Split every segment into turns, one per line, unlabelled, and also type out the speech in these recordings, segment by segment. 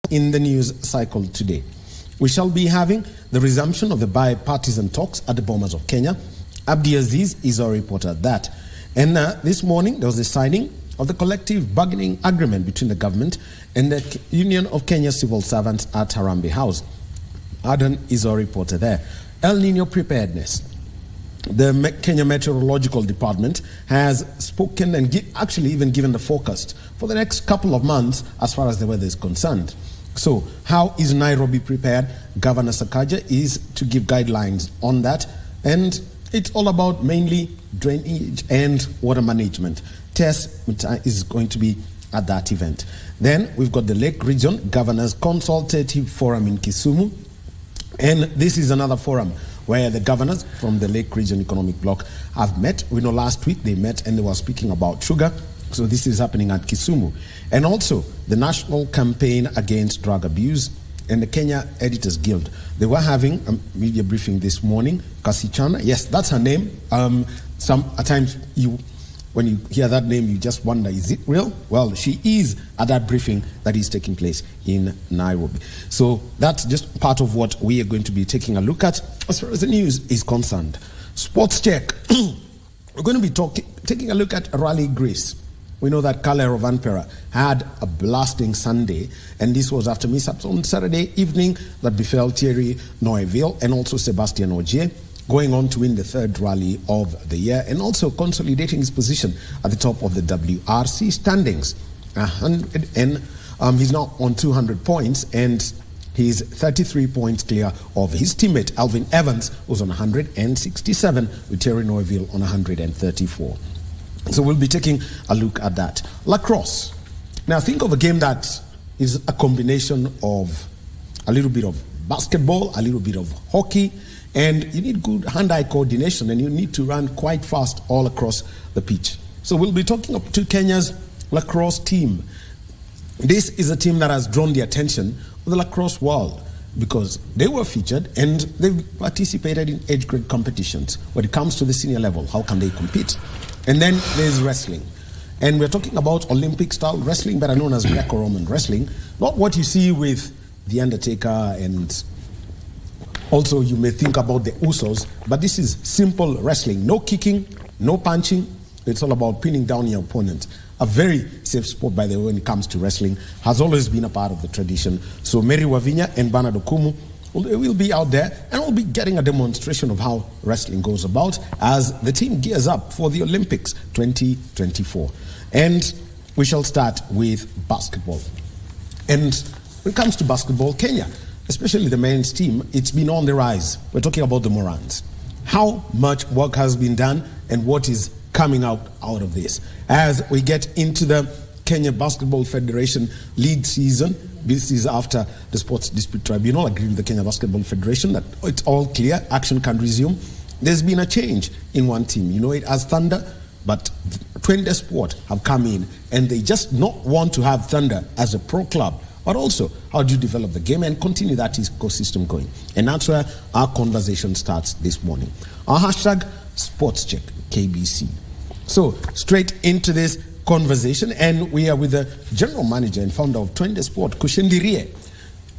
in the news cycle today. We shall be having the resumption of the bipartisan talks at the Bomas of Kenya. Abdi Aziz is our reporter at that. And this morning, there was a signing of the collective bargaining agreement between the government and the Union of Kenya Civil Servants at Harambee House. Adan is our reporter there. El Nino preparedness. The Kenya Meteorological Department has spoken and actually even given the forecast for the next couple of months as far as the weather is concerned. So how is Nairobi prepared? Governor Sakaja is to give guidelines on that, and it's all about mainly drainage and water management. Tess is going to be at that event. Then we've got the Lake Region Governors Consultative Forum in Kisumu, and this is another forum where the governors from the Lake Region Economic Bloc have met. We know last week they met and they were speaking about sugar. So this is happening at Kisumu. And also the National Campaign Against Drug Abuse and the Kenya Editors Guild. They were having a media briefing this morning. Kasichana, yes, that's her name. At times when you hear that name, you just wonder, is it real? Well, she is at that briefing that is taking place in Nairobi. So that's just part of what we are going to be taking a look at as far as the news is concerned. Sports check. We're going to be taking a look at Rally Greece. We know that Kale Rovanpera had a blasting Sunday, and this was after mishaps on Saturday evening that befell Thierry Neuville and also Sebastian Ogier, going on to win the third rally of the year and also consolidating his position at the top of the WRC standings. He's now on 200 points, and he's 33 points clear of his teammate Alvin Evans, who's on 167, with Thierry Neuville on 134. So we'll be taking a look at that. Lacrosse. Now think of a game that is a combination of a little bit of basketball, a little bit of hockey, and you need good hand-eye coordination, and you need to run quite fast all across the pitch. So we'll be talking to Kenya's lacrosse team. This is a team that has drawn the attention of the lacrosse world because they were featured and they've participated in age grade competitions. When it comes to the senior level, how can they compete? And then there's wrestling. And we're talking about Olympic-style wrestling, better known as Greco-Roman wrestling. Not what you see with The Undertaker, and also you may think about the Usos, but this is simple wrestling. No kicking, no punching. It's all about pinning down your opponent. A very safe sport, by the way, when it comes to wrestling. Has always been a part of the tradition. So Mary Wavinya and Bernard Okumu will be out there, and we'll be getting a demonstration of how wrestling goes about as the team gears up for the Olympics 2024. And we shall start with basketball. And when it comes to basketball, Kenya, especially the men's team, it's been on the rise. We're talking about the Morans. How much work has been done and what is coming out of this? As we get into the Kenya Basketball Federation league season, this is after the Sports Dispute Tribunal agreed with the Kenya Basketball Federation that it's all clear, action can resume. There's been a change in one team. You know it as Thunder, but Twende Sport have come in and they just not want to have Thunder as a pro club, but also how do you develop the game and continue that ecosystem going. And that's where our conversation starts this morning. Our hashtag, Sports Check, KBC. So straight into this conversation, and we are with the general manager and founder of Twende Sport, Kushen Dirie.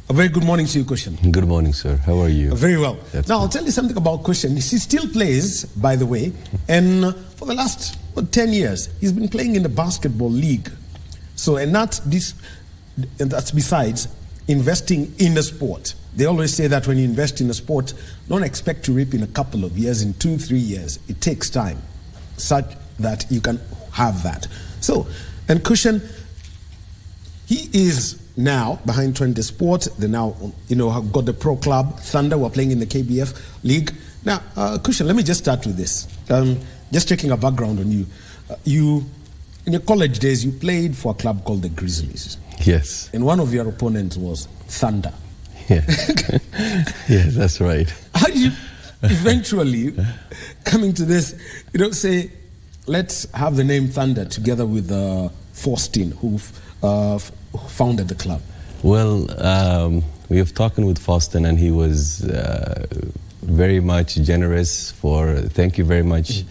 A very good morning to you, Kushen.
Good morning, sir. How are you?
Very well.
That's
now,
good.
I'll tell you something about Kushen. He still plays, by the way, and for the last 10 years, he's been playing in the basketball league. So, and that's besides investing in the sport. They always say that when you invest in a sport, don't expect to reap in a couple of years, in 2-3 years. It takes time, such that you can have that. So, and Kushen, he is now behind Twende Sport. They now, have got the pro club Thunder. We're playing in the KBF league. Now, Kushen, let me just start with this. Just checking a background on you. You, in your college days, you played for a club called the Grizzlies.
Yes.
And one of your opponents was Thunder.
Yeah. Yes, that's right.
How did you eventually, coming to this, say, let's have the name Thunder together with Faustin, who founded the club?
Well, we have talked with Faustin, and he was very much generous. Thank you very much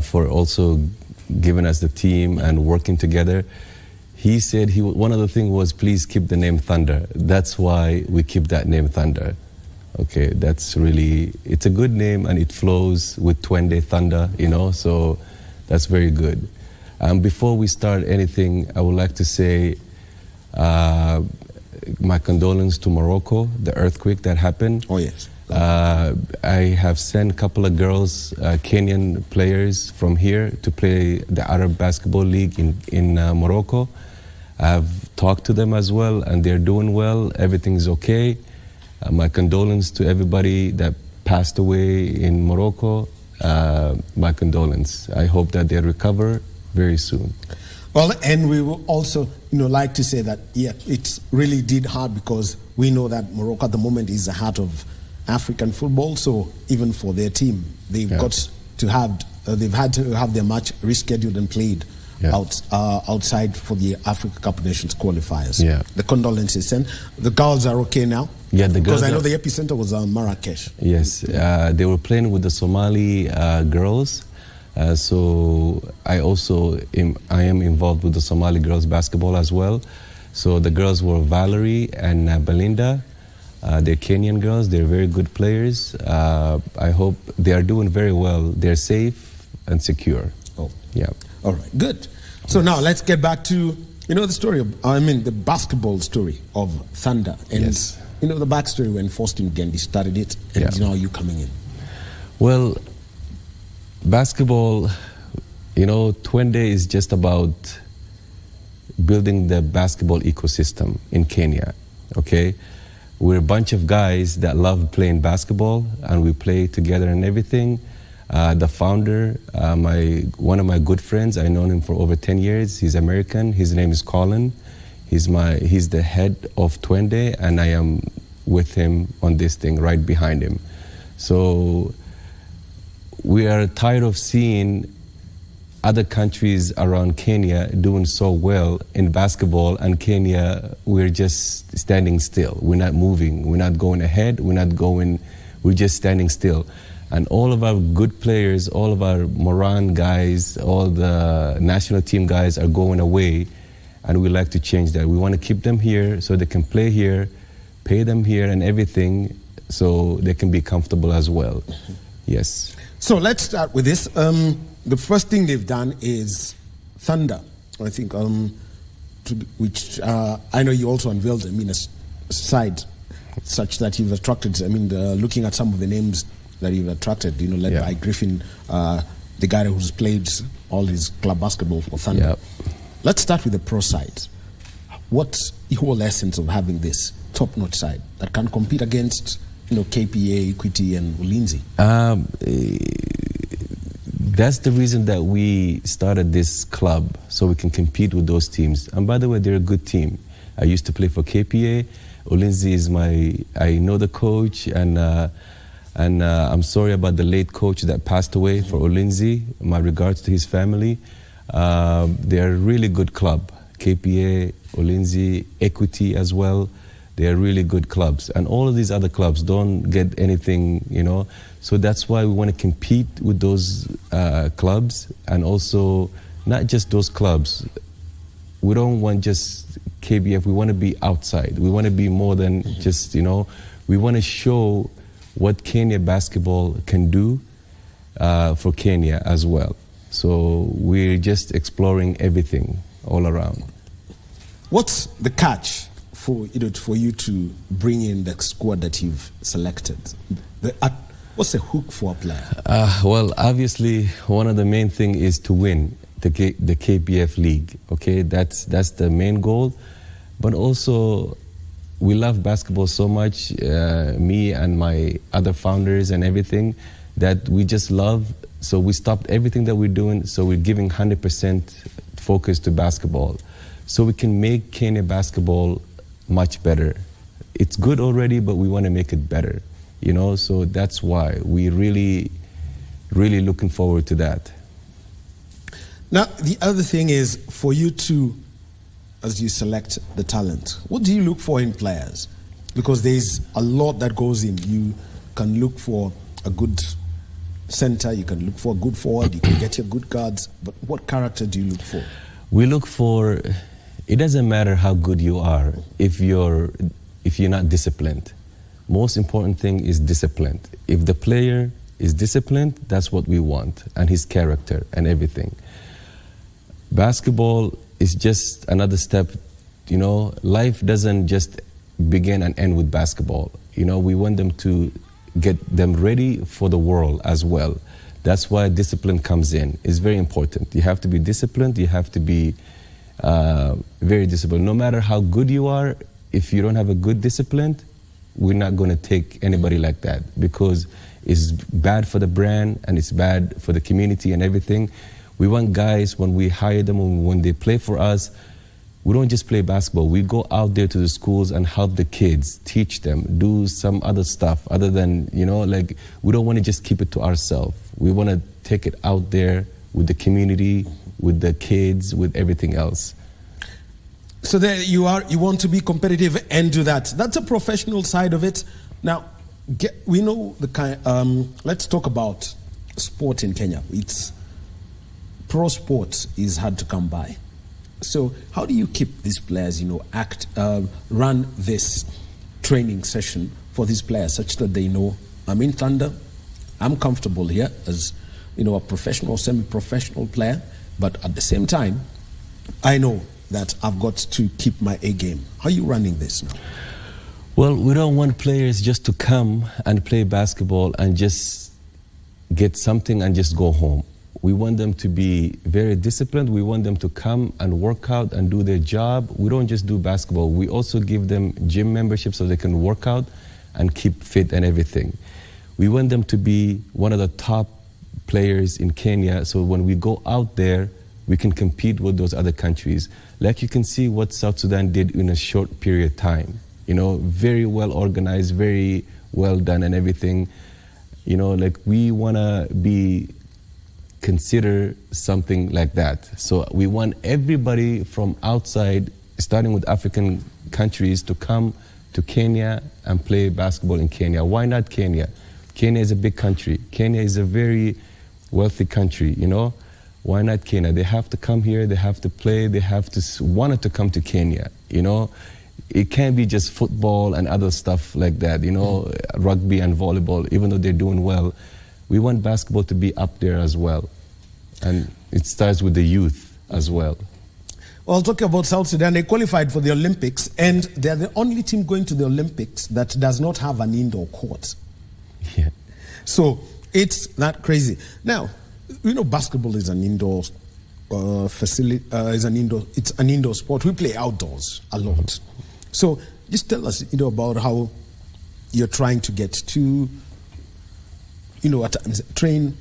for also giving us the team and working together. he said one of the things was, please keep the name Thunder. That's why we keep that name Thunder. Okay, that's really, it's a good name and it flows with Twende Thunder, you know, so that's very good. Before we start anything, I would like to say my condolences to Morocco, the earthquake that happened.
Oh, yes.
I have sent a couple of girls, Kenyan players from here to play the Arab Basketball League in Morocco. I've talked to them as well, and they're doing well. Everything's okay. My condolences to everybody that passed away in Morocco. My condolences. I hope that they recover very soon.
Well, and we will also, like to say that, yeah, it really did hard because we know that Morocco at the moment is the heart of African football. So even for their team, they've got to have, they've had to have their match rescheduled and played outside for the Africa Cup of Nations qualifiers.
Yeah.
The condolences, and the girls are okay now.
Yeah, the girls.
Because I know the epicenter was Marrakesh.
Yes, they were playing with the Somali girls. So I am involved with the Somali girls basketball as well. So the girls were Valerie and Belinda. They're Kenyan girls. They're very good players. I hope they are doing very well. They're safe and secure.
Oh,
yeah.
All right, good. So now let's get back to the story of the basketball story of Thunder, and the backstory when Faustin Gendi started it, and now you coming in.
Well, basketball, Twende is just about building the basketball ecosystem in Kenya. Okay, we're a bunch of guys that love playing basketball, and we play together and everything. The founder, one of my good friends, I known him for over 10 years. He's American. His name is Colin. He's the head of Twende, and I am with him on this thing, right behind him. So we are tired of seeing other countries around Kenya doing so well in basketball, and Kenya, we're just standing still. We're not moving. We're not going ahead. We're just standing still. And all of our good players, all of our Moran guys, all the national team guys are going away, and we like to change that. We want to keep them here so they can play here, pay them here and everything, so they can be comfortable as well. Yes.
So let's start with this. The first thing they've done is Thunder, I think, which I know you also unveiled, a side such that you've attracted, looking at some of the names that you've attracted, led by Griffin, the guy who's played all his club basketball for Thunder. Let's start with the pro side. What's the whole essence of having this top-notch side that can compete against, KPA, Equity, and Ulinzi?
That's the reason that we started this club, so we can compete with those teams. And by the way, they're a good team. I used to play for KPA. Ulinzi is I know the coach, and I'm sorry about the late coach that passed away for Ulinzi. My regards to his family. They're a really good club. KPA, Ulinzi, Equity as well. They're really good clubs. And all of these other clubs don't get anything, So that's why we want to compete with those clubs, and also not just those clubs. We don't want just KBF. We want to be outside. We want to be more than just, we want to show what Kenya basketball can do for Kenya as well. So we're just exploring everything all around.
What's the catch for you to bring in the squad that you've selected? What's the hook for a player?
Well, obviously, one of the main thing is to win the KBF league. Okay, that's the main goal. But also, we love basketball so much, me and my other founders and everything, that we just love. So we stopped everything that we're doing. So we're giving 100% focus to basketball, so we can make Kenya basketball much better. It's good already, but we want to make it better. So that's why we really looking forward to that.
Now, the other thing is for you to, as you select the talent, what do you look for in players? Because there's a lot that goes in. You can look for a good center, you can look for a good forward, you can get your good guards, but what character do you look for?
We look for, It doesn't matter how good you are if you're not disciplined. Most important thing is discipline. If the player is disciplined, that's what we want, and his character and everything. Basketball is just another step. You know, life doesn't just begin and end with basketball. You know, we want them to get them ready for the world as well. That's why discipline comes in. It's very important. You have to be disciplined. You have to be very disciplined. No matter how good you are, if you don't have a good discipline, we're not going to take anybody like that, because it's bad for the brand and it's bad for the community and everything. We want guys, when we hire them, when they play for us, we don't just play basketball. We go out there to the schools and help the kids, teach them, do some other stuff other than, you know, like, we don't want to just keep it to ourselves. We want to take it out there with the community, with the kids, with everything else.
So there you are, you want to be competitive and do that. That's a professional side of it. Now, we know the kind, let's talk about sport in Kenya. It's pro sports is hard to come by. So how do you keep these players, you know, run this training session for these players such that they know, I'm in Thunder, I'm comfortable here as, you know, a professional, semi-professional player, but at the same time, I know that I've got to keep my A game. How are you running this now?
Well, we don't want players just to come and play basketball and just get something and just go home. We want them to be very disciplined. We want them to come and work out and do their job. We don't just do basketball. We also give them gym membership so they can work out and keep fit and everything. We want them to be one of the top players in Kenya, so when we go out there, we can compete with those other countries. Like you can see what South Sudan did in a short period of time. You know, very well organized, very well done and everything. You know, like, we want to consider something like that. So we want everybody from outside, starting with African countries, to come to Kenya and play basketball in Kenya. Why not Kenya? Kenya is a big country. Kenya is a very wealthy country, you know? Why not Kenya? They have to come here, they have to play, they have to want to come to Kenya, you know? It can't be just football and other stuff like that, you know, rugby and volleyball, even though they're doing well. We want basketball to be up there as well. And it starts with the youth as well.
Well, talking about South Sudan, they qualified for the Olympics, and they're the only team going to the Olympics that does not have an indoor court.
Yeah.
So it's that crazy. Now, you know, basketball is an indoor facility. It's an indoor sport. We play outdoors a lot. So just tell us, you know, about how you're trying to get to, you know, train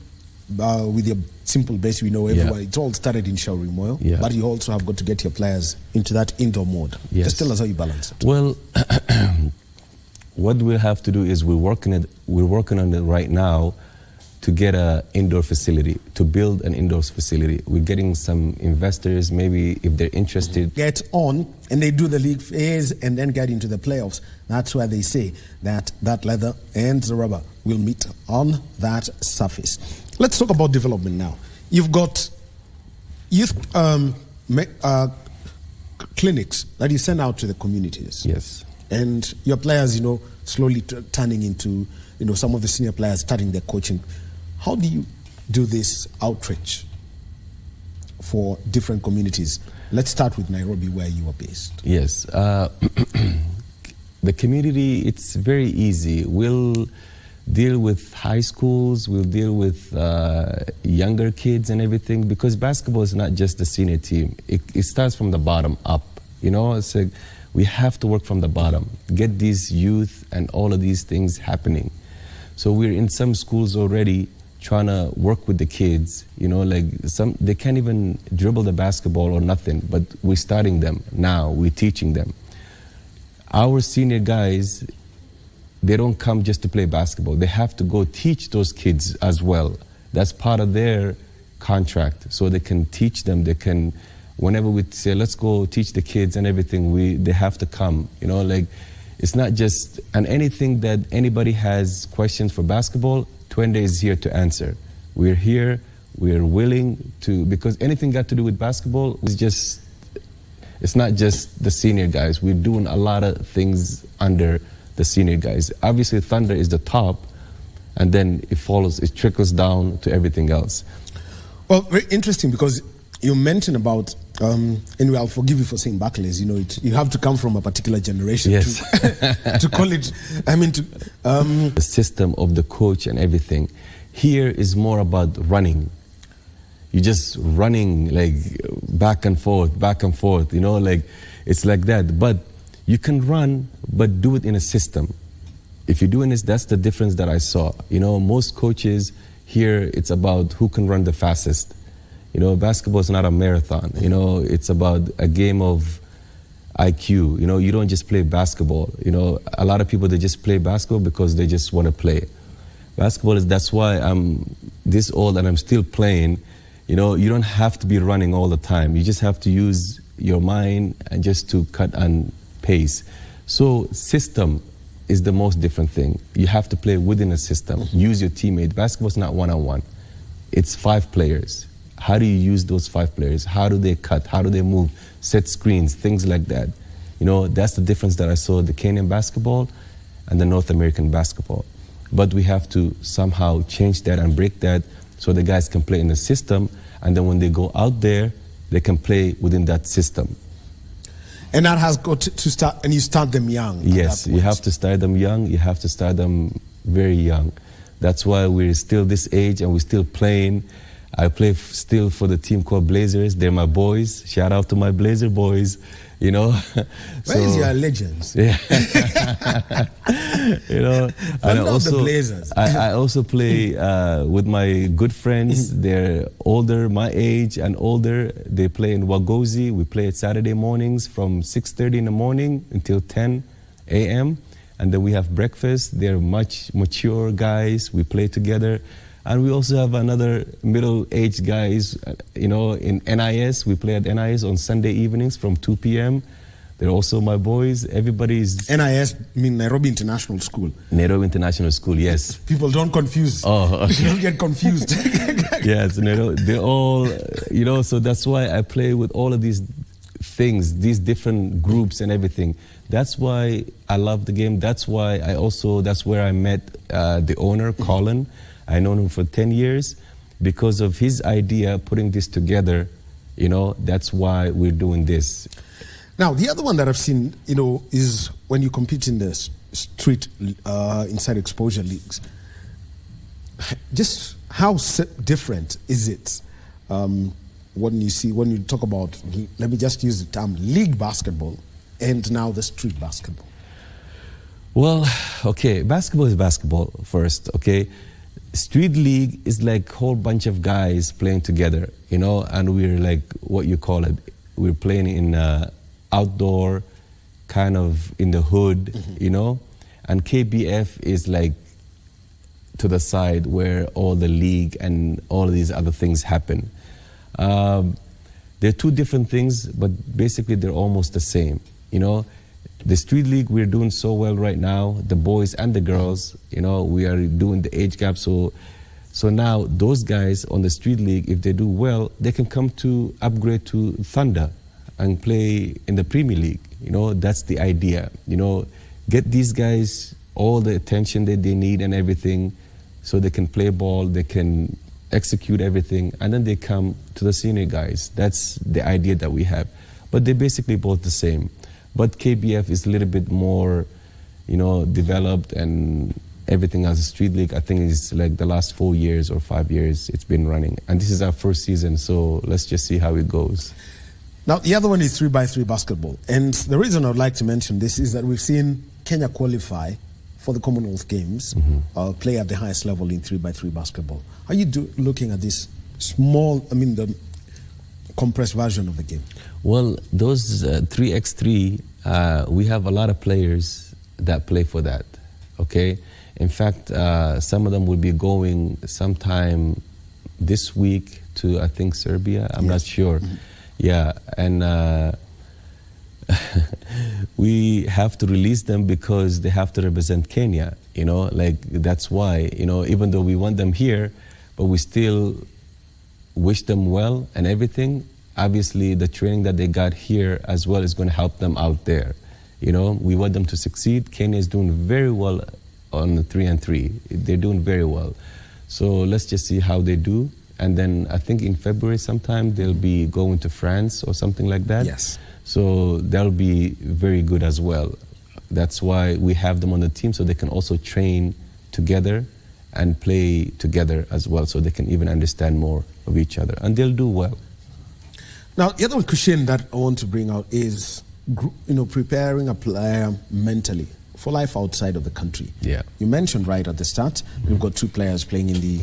with your simple base. We know everywhere. It all started in Shauri Moyo, but you also have got to get your players into that indoor mode.
Yes.
Just tell us how you balance it.
Well, what we'll have to do is we're working on it right now to get an indoor facility, to build an indoor facility. We're getting some investors, maybe if they're interested.
Get on, and they do the league phase and then get into the playoffs. That's why they say that leather and the rubber will meet on that surface. Let's talk about development now. You've got youth clinics that you send out to the communities.
Yes.
And your players, you know, slowly turning into, you know, some of the senior players starting their coaching. How do you do this outreach for different communities? Let's start with Nairobi, where you are based.
Yes. The community, it's very easy. We'll deal with high schools, we'll deal with younger kids and everything, because basketball is not just the senior team. It starts from the bottom up. You know, it's like we have to work from the bottom, get these youth and all of these things happening. So we're in some schools already trying to work with the kids, you know, like they can't even dribble the basketball or nothing, but we're starting them now, we're teaching them. Our senior guys, they don't come just to play basketball. They have to go teach those kids as well. That's part of their contract, so they can teach them. They can, whenever we say, let's go teach the kids and everything, they have to come, you know, like, it's not just, and anything that anybody has questions for basketball, Twende is here to answer. We're here, we're willing to, because anything got to do with basketball is just It's not just the senior guys. We're doing a lot of things under the senior guys. Obviously, Thunder is the top, and then it follows, it trickles down to everything else.
Well, very interesting, because you mentioned about, anyway, I'll forgive you for saying Barclays, you know, you have to come from a particular generation
Yes.
to call it, I mean,
The system of the coach and everything. Here is more about running. You're just running like back and forth, you know, like it's like that. But you can run, but do it in a system. If you're doing this, that's the difference that I saw. You know, most coaches here, it's about who can run the fastest. You know, basketball is not a marathon. You know, it's about a game of IQ. You know, you don't just play basketball. You know, a lot of people, they just play basketball because they just want to play. Basketball is, that's why I'm this old and I'm still playing. You know, you don't have to be running all the time. You just have to use your mind and just to cut and pace. So system is the most different thing. You have to play within a system. Use your teammate. Basketball is not one-on-one. It's 5 players. How do you use those 5 players? How do they cut? How do they move? Set screens, things like that. You know, that's the difference that I saw the Kenyan basketball and the North American basketball. But we have to somehow change that and break that so the guys can play in the system, and then when they go out there, they can play within that system.
and that has got to start, and you start them young.
Yes, you have to start them young. You have to start them very young. That's why we're still this age and we're still playing. I play still for the team called Blazers. They're my boys. Shout out to my Blazer boys, you know.
Where is your legends?
Yeah. You know, and
the Blazers.
I also play with my good friends. They're older, my age and older. They play in Wagozi. We play at Saturday mornings from 6:30 in the morning until 10 a.m. And then we have breakfast. They're much mature guys. We play together. And we also have another middle-aged guys, you know, in NIS. We play at NIS on Sunday evenings from 2 p.m. They're also my boys. Everybody's...
NIS mean Nairobi International School.
Nairobi International School, yes.
People don't confuse.
Oh, okay.
Don't get confused.
Yes, they're all, you know, so that's why I play with all of these things, these different groups and everything. That's why I love the game. That's why that's where I met the owner, Colin. I known him for 10 years. Because of his idea, putting this together, you know, that's why we're doing this.
Now, the other one that I've seen, you know, is when you compete in the street inside exposure leagues. Just how different is it when you talk about, let me just use the term, league basketball and now the street basketball?
Well, okay, basketball is basketball first, okay? Street league is like a whole bunch of guys playing together, you know, and we're like, what you call it, we're playing in outdoor, kind of in the hood, you know, and KBF is like to the side where all the league and all of these other things happen. They're two different things, but basically they're almost the same, you know. The street league, we're doing so well right now, the boys and the girls, you know, we are doing the age gap. So now those guys on the street league, if they do well, they can come to upgrade to Thunder and play in the Premier League. You know, that's the idea. You know, get these guys all the attention that they need and everything so they can play ball, they can execute everything, and then they come to the senior guys. That's the idea that we have. But they're basically both the same. But KBF is a little bit more, you know, developed, and everything as a street league, I think is like the last 4 years or 5 years it's been running. And this is our first season, so let's just see how it goes.
Now, the other one is 3x3 basketball. And the reason I would like to mention this is that we've seen Kenya qualify for the Commonwealth Games, play at the highest level in 3x3 basketball. Are you looking at this the compressed version of the game?
Well, those 3x3, we have a lot of players that play for that, okay? In fact, some of them will be going sometime this week to, I think, Serbia. I'm not sure. Yeah, and we have to release them because they have to represent Kenya, you know? Like, that's why, you know, even though we want them here, but we still wish them well and everything. obviously the training that they got here as well is going to help them out there. You know, we want them to succeed. Kenya is doing very well on the 3-on-3. They're doing very well. So let's just see how they do. And then I think in February sometime they'll be going to France or something like that.
Yes.
So that'll be very good as well. That's why we have them on the team, so they can also train together and play together as well, so they can even understand more of each other. And they'll do well.
Now, the other question that I want to bring out is, preparing a player mentally for life outside of the country.
Yeah.
You mentioned right at the start, we've got 2 players playing in the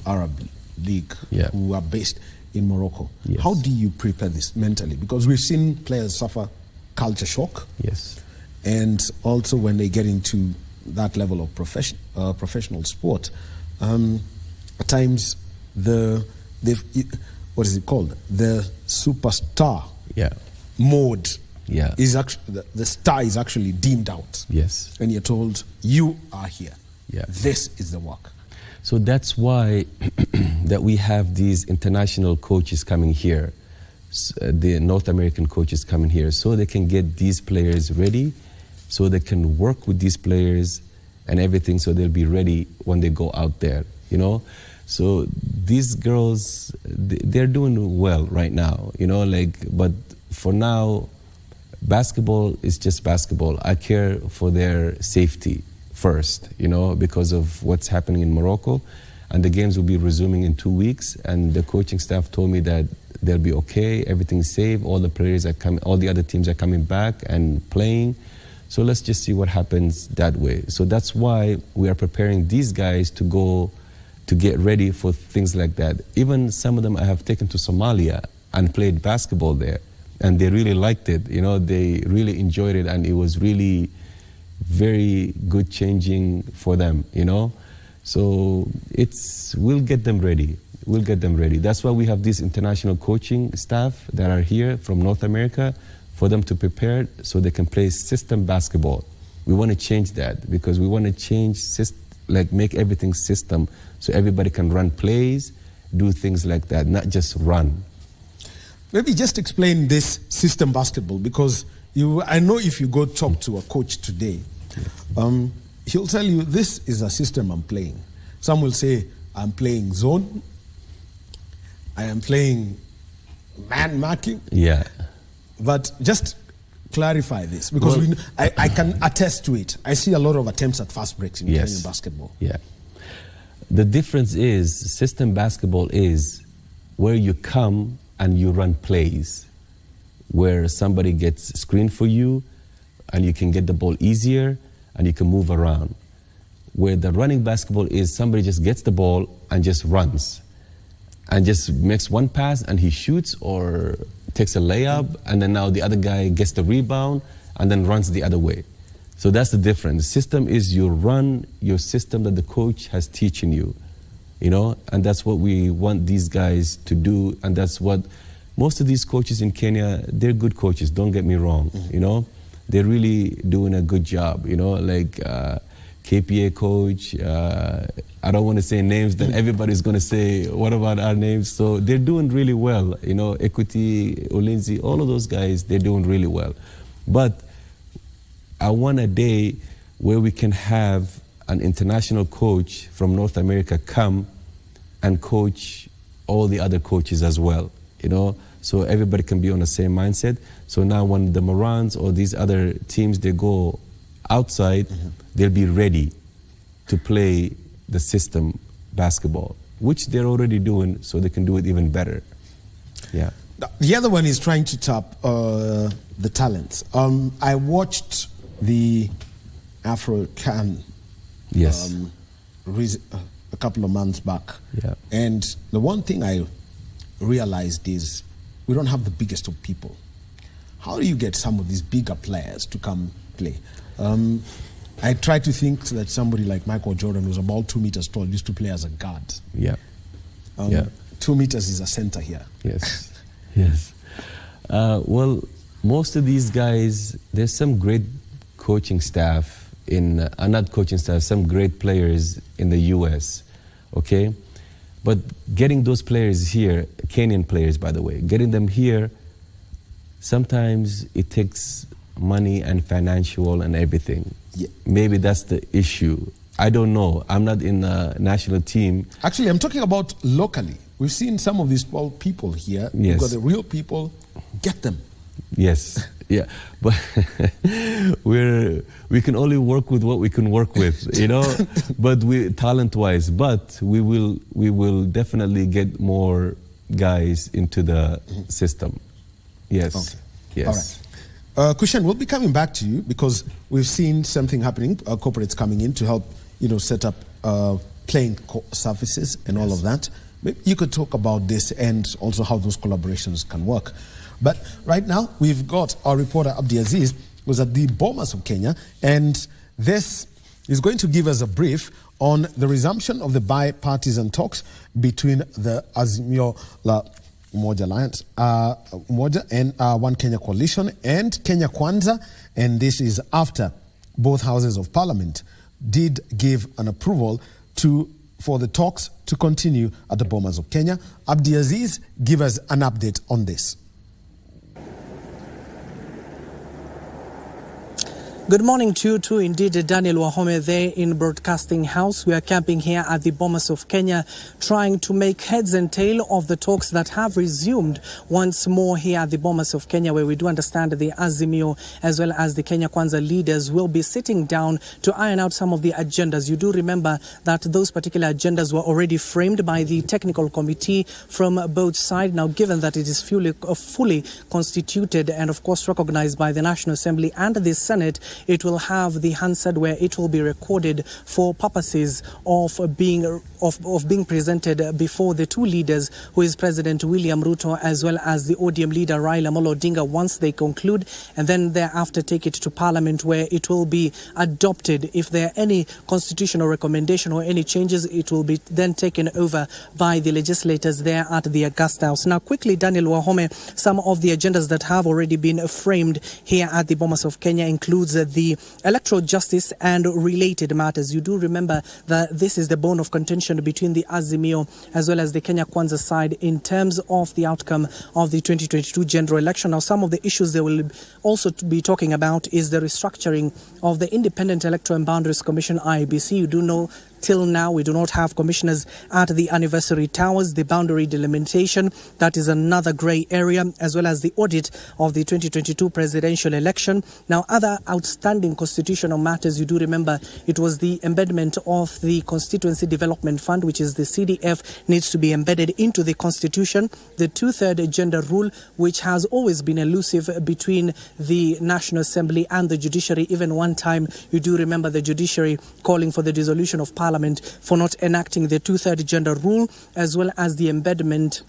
Arab League who are based in Morocco.
Yes.
How do you prepare this mentally? Because we've seen players suffer culture shock.
Yes.
And also when they get into that level of professional sport, at times the superstar mode is actually, the star is actually dimmed out.
Yes.
And you're told, you are here.
Yeah.
This is the work.
So that's why that we have these international coaches coming here, the North American coaches coming here, so they can get these players ready, so they can work with these players and everything, so they'll be ready when they go out there, you know? So these girls, they're doing well right now, you know, but for now, basketball is just basketball. I care for their safety first, you know, because of what's happening in Morocco. And the games will be resuming in 2 weeks. And the coaching staff told me that they'll be okay, everything's safe, all the players are coming, all the other teams are coming back and playing. So let's just see what happens that way. So that's why we are preparing these guys to go to get ready for things like that. Even some of them I have taken to Somalia and played basketball there. And they really liked it, you know, they really enjoyed it, and it was really very good changing for them, you know. So we'll get them ready. We'll get them ready. That's why we have this international coaching staff that are here from North America for them to prepare so they can play system basketball. We want to change that because we want to change, make everything system so everybody can run plays, do things like that, not just run.
Maybe just explain this system basketball, because I know if you go talk to a coach today, he'll tell you this is a system I'm playing. Some will say I'm playing zone, I am playing man marking.
Yeah.
But just clarify this, because I can attest to it. I see a lot of attempts at fast breaks in Kenyan basketball.
Yeah. The difference is system basketball is where you come and you run plays, where somebody gets screened for you and you can get the ball easier and you can move around. Where the running basketball is somebody just gets the ball and just runs and just makes one pass and he shoots or takes a layup, and then now the other guy gets the rebound and then runs the other way. So that's the difference. The system is you run your system that the coach has teaching you. You know, and that's what we want these guys to do, and that's what most of these coaches in Kenya, they're good coaches, don't get me wrong, you know. They're really doing a good job, you know, like KPA coach, I don't want to say names, then everybody's going to say, what about our names? So they're doing really well, you know, Equity, Ulinzi, all of those guys, they're doing really well. But I want a day where we can have an international coach from North America come and coach all the other coaches as well, you know, so everybody can be on the same mindset. So now when the Morans or these other teams, they go outside, they'll be ready to play the system basketball, which they're already doing, so they can do it even better. Yeah.
The other one is trying to tap the talents. I watched the Afro-Can a couple of months back.
Yeah.
And the one thing I realized is we don't have the biggest of people. How do you get some of these bigger players to come play? I try to think that somebody like Michael Jordan, who's about 2 meters tall, used to play as a guard.
Yeah.
2 meters is a center here.
Yes. Yes. Well, most of these guys, there's some great coaching staff not coaching staff, some great players in the US, okay? But getting those players here Kenyan players, by the way. Getting them here, sometimes it takes money and financial and everything.
Yeah.
Maybe that's the issue. I don't know. I'm not in the national team.
Actually, I'm talking about locally. We've seen some of these people here.
Yes.
You've got the real people. Get them.
Yes. Yeah, but we can only work with what we can work with, you know. But talent-wise, but we will definitely get more guys into the system. Yes.
Okay.
Yes.
All right. Kushan, we'll be coming back to you because we've seen something happening. Corporates coming in to help, set up playing services and all of that. Maybe you could talk about this and also how those collaborations can work. But right now, we've got our reporter, Abdi Aziz, who's at the Bomas of Kenya, and this is going to give us a brief on the resumption of the bipartisan talks between the Azimio la Umoja Alliance, Umoja and One Kenya Coalition and Kenya Kwanza, and this is after both houses of parliament did give an approval for the talks to continue at the Bomas of Kenya. Abdi Aziz, give us an update on this.
Good morning to you too, indeed, Daniel Wahome there in Broadcasting House. We are camping here at the Bomas of Kenya, trying to make heads and tail of the talks that have resumed once more here at the Bomas of Kenya, where we do understand the Azimio as well as the Kenya Kwanza leaders will be sitting down to iron out some of the agendas. You do remember that those particular agendas were already framed by the technical committee from both sides. Now, given that it is fully constituted and, of course, recognized by the National Assembly and the Senate, it will have the Hansard where it will be recorded for purposes of being presented before the two leaders, who is President William Ruto as well as the ODM leader Raila Amolo Odinga, once they conclude, and then thereafter take it to Parliament where it will be adopted. If there are any constitutional recommendation or any changes, it will be then taken over by the legislators there at the Augusta House. Now, quickly, Daniel Wahome, some of the agendas that have already been framed here at the Bomas of Kenya includes the electoral justice and related matters. You do remember that this is the bone of contention between the Azimio as well as the Kenya Kwanza side in terms of the outcome of the 2022 general election. Now, some of the issues they will also be talking about is the restructuring of the Independent Electoral and Boundaries Commission, IEBC. You do know till now we do not have commissioners at the anniversary towers. The boundary delimitation, that is another grey area, as well as the audit of the 2022 presidential election. Now, other outstanding constitutional matters, you do remember it was the embedment of the Constituency Development Fund, which is the CDF, needs to be embedded into the constitution. The two-third gender rule, which has always been elusive between the National Assembly and the judiciary. Even one time, you do remember the judiciary calling for the dissolution of Parliament for not enacting the two-third gender rule, as well as the embedment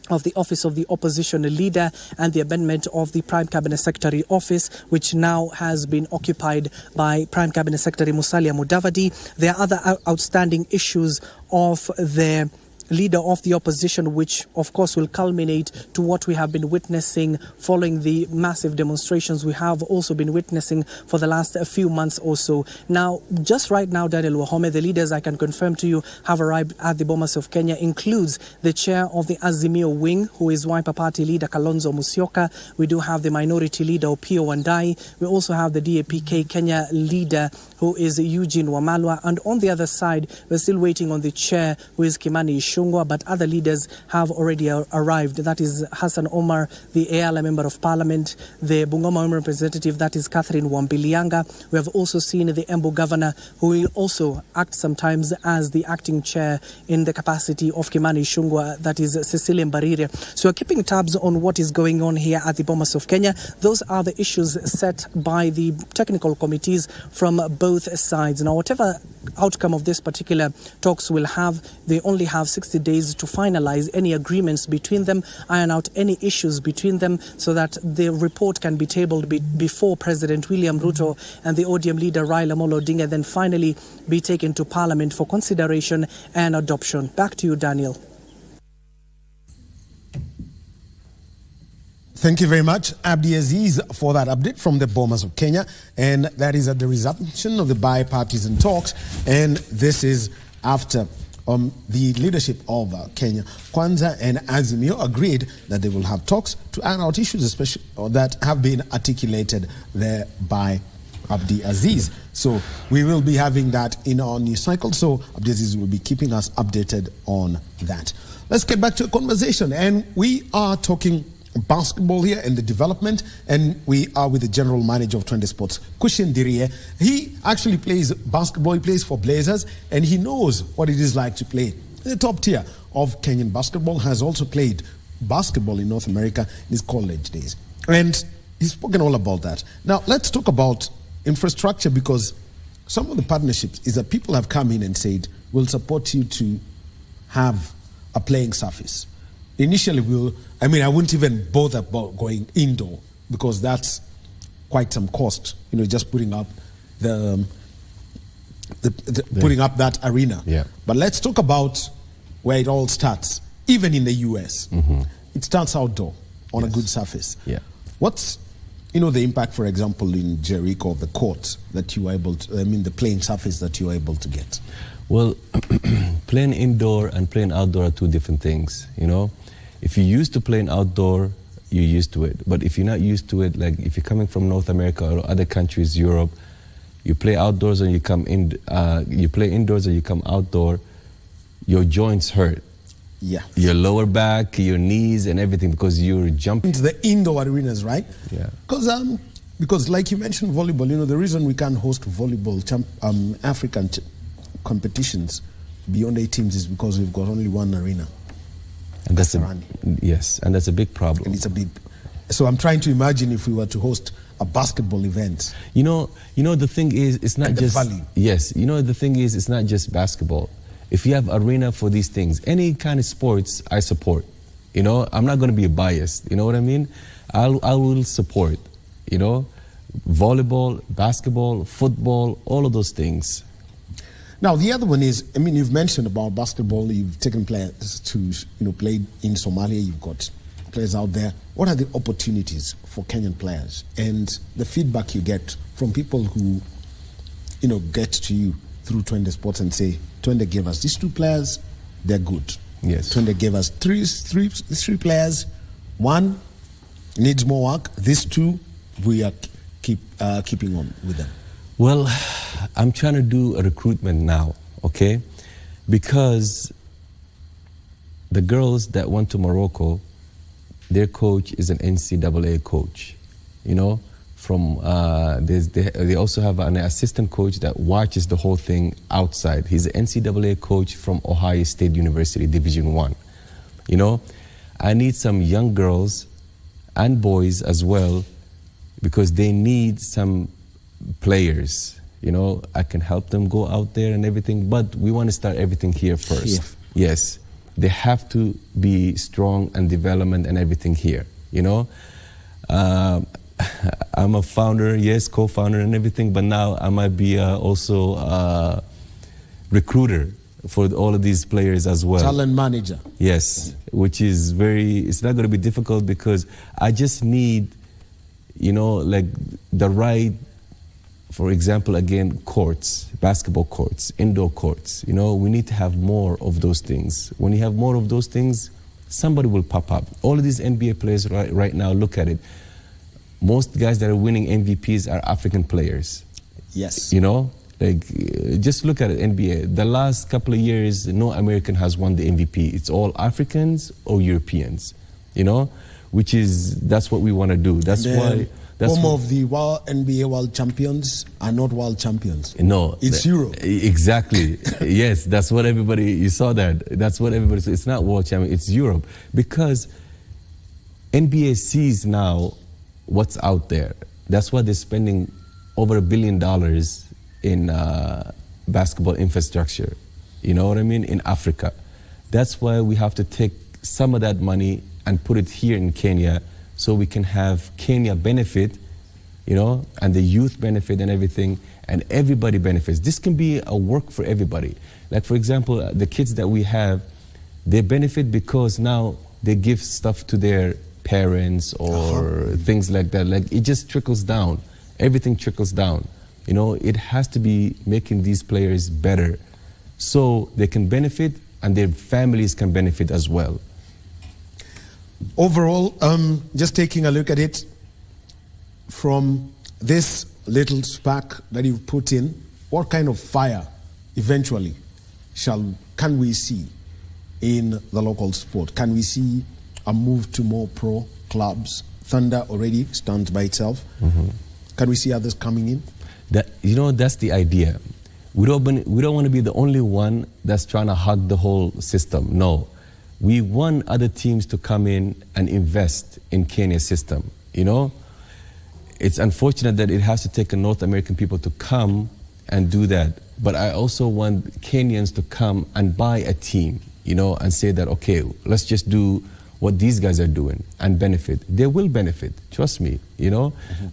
of the office of the opposition leader and the amendment of the Prime Cabinet Secretary office, which now has been occupied by Prime Cabinet Secretary Musalia Mudavadi. There are other outstanding issues of the leader of the opposition, which of course will culminate to what we have been witnessing following the massive demonstrations we have also been witnessing for the last few months or so. Now, just right now, Daniel Wahome, the leaders I can confirm to you have arrived at the Bomas of Kenya includes the chair of the Azimio wing, who is Wiper Party leader Kalonzo Musyoka. We do have the minority leader Opiyo Wandayi. We also have the DAP-K Kenya leader, who is Eugene Wamalwa. And on the other side, we're still waiting on the chair, who is Kimani Ichung'wah, but other leaders have already arrived. That is Hassan Omar, the Ayala Member of Parliament, the Bungoma Women Representative, that is Catherine Wambilianga. We have also seen the Embu Governor, who will also act sometimes as the acting chair in the capacity of Kimani Ichung'wah, that is Cecilia Mbarire. So we're keeping tabs on what is going on here at the Bomas of Kenya. Those are the issues set by the technical committees from both sides. Now, whatever outcome of this particular talks will have, they only have 60 days to finalize any agreements between them, iron out any issues between them, so that the report can be tabled before President William Ruto and the ODM leader Raila Amolo Odinga, then finally be taken to Parliament for consideration and adoption. Back to you, Daniel.
Thank you very much, Abdi Aziz, for that update from the Bomas of Kenya. And that is at the resumption of the bipartisan talks. And this is after the leadership of Kenya Kwanza and Azimio agreed that they will have talks to iron out issues especially that have been articulated there by Abdi Aziz. So we will be having that in our news cycle. So Abdi Aziz will be keeping us updated on that. Let's get back to a conversation, and we are talking basketball here and the development, and we are with the general manager of Twende Sports, Kushin Dirie. He actually plays basketball, he plays for Blazers, and he knows what it is like to play in the top tier of Kenyan basketball, has also played basketball in North America in his college days. And he's spoken all about that. Now, let's talk about infrastructure, because some of the partnerships is that people have come in and said, we'll support you to have a playing surface. Initially, I wouldn't even bother about going indoor because that's quite some cost, just putting up putting up that arena.
Yeah.
But let's talk about where it all starts. Even in the US, it starts outdoor on a good surface.
Yeah.
What's the impact, for example, in Jericho of the court that you were able to, the playing surface that you were able to get?
Well, playing indoor and playing outdoor are two different things, If you're used to playing outdoor, you're used to it. But if you're not used to it, like if you're coming from North America or other countries, Europe, you play outdoors and you come in, you play indoors and you come outdoor, your joints hurt.
Yeah.
Your lower back, your knees and everything, because you're jumping.
Into the indoor arenas, right?
Yeah.
Because like you mentioned volleyball, the reason we can't host volleyball African competitions beyond 8 teams is because we've got only one arena.
And that's and that's a big problem.
And it's a big. So I'm trying to imagine if we were to host a basketball event.
The thing is, it's not just.
Valley.
Yes, the thing is, it's not just basketball. If you have arena for these things, any kind of sports, I support. I'm not going to be biased. You know what I mean? I will support. Volleyball, basketball, football, all of those things.
Now, the other one is, you've mentioned about basketball, you've taken players to, play in Somalia, you've got players out there. What are the opportunities for Kenyan players? And the feedback you get from people who, get to you through Twende Sports and say, Twende gave us these 2 players, they're good.
Yes.
Twende gave us three players, 1 needs more work, these 2, we are keeping on with them.
Well, I'm trying to do a recruitment now, okay? Because the girls that went to Morocco, their coach is an NCAA coach, they also have an assistant coach that watches the whole thing outside. He's an NCAA coach from Ohio State University, Division I. I need some young girls and boys as well, because they need some players. I can help them go out there and everything, but we want to start everything here first.
Here.
Yes, they have to be strong and development and everything here. I'm a founder, yes, co-founder and everything, but now I might be also a recruiter for all of these players as well.
Talent manager.
Yes, which is it's not going to be difficult, because I just need, like the right, for example, again, courts, basketball courts, indoor courts. We need to have more of those things. When you have more of those things, somebody will pop up. All of these NBA players right now, look at it. Most guys that are winning MVPs are African players.
Yes.
Just look at it, NBA. The last couple of years, no American has won the MVP. It's all Africans or Europeans, that's what we want to do. That's why.
Home of the NBA world champions are not world champions.
No.
It's Europe.
Exactly. Yes, that's what you saw that. That's what everybody said. It's not world champion, it's Europe. Because NBA sees now what's out there. That's why they're spending over $1 billion in basketball infrastructure. You know what I mean? In Africa. That's why we have to take some of that money and put it here in Kenya, so we can have Kenya benefit, and the youth benefit and everything, and everybody benefits. This can be a work for everybody. Like, for example, the kids that we have, they benefit because now they give stuff to their parents or things like that. Like, it just trickles down. Everything trickles down. It has to be making these players better so they can benefit and their families can benefit as well.
Overall, just taking a look at it from this little spark that you've put in, what kind of fire eventually can we see in the local sport? Can we see a move to more pro clubs? Thunder already stands by itself. Can we see others coming in?
That's the idea. We don't want to be the only one that's trying to hug the whole system. No. We want other teams to come in and invest in Kenya's system. It's unfortunate that it has to take a North American people to come and do that. But I also want Kenyans to come and buy a team, and say that, okay, let's just do what these guys are doing and benefit. They will benefit, trust me,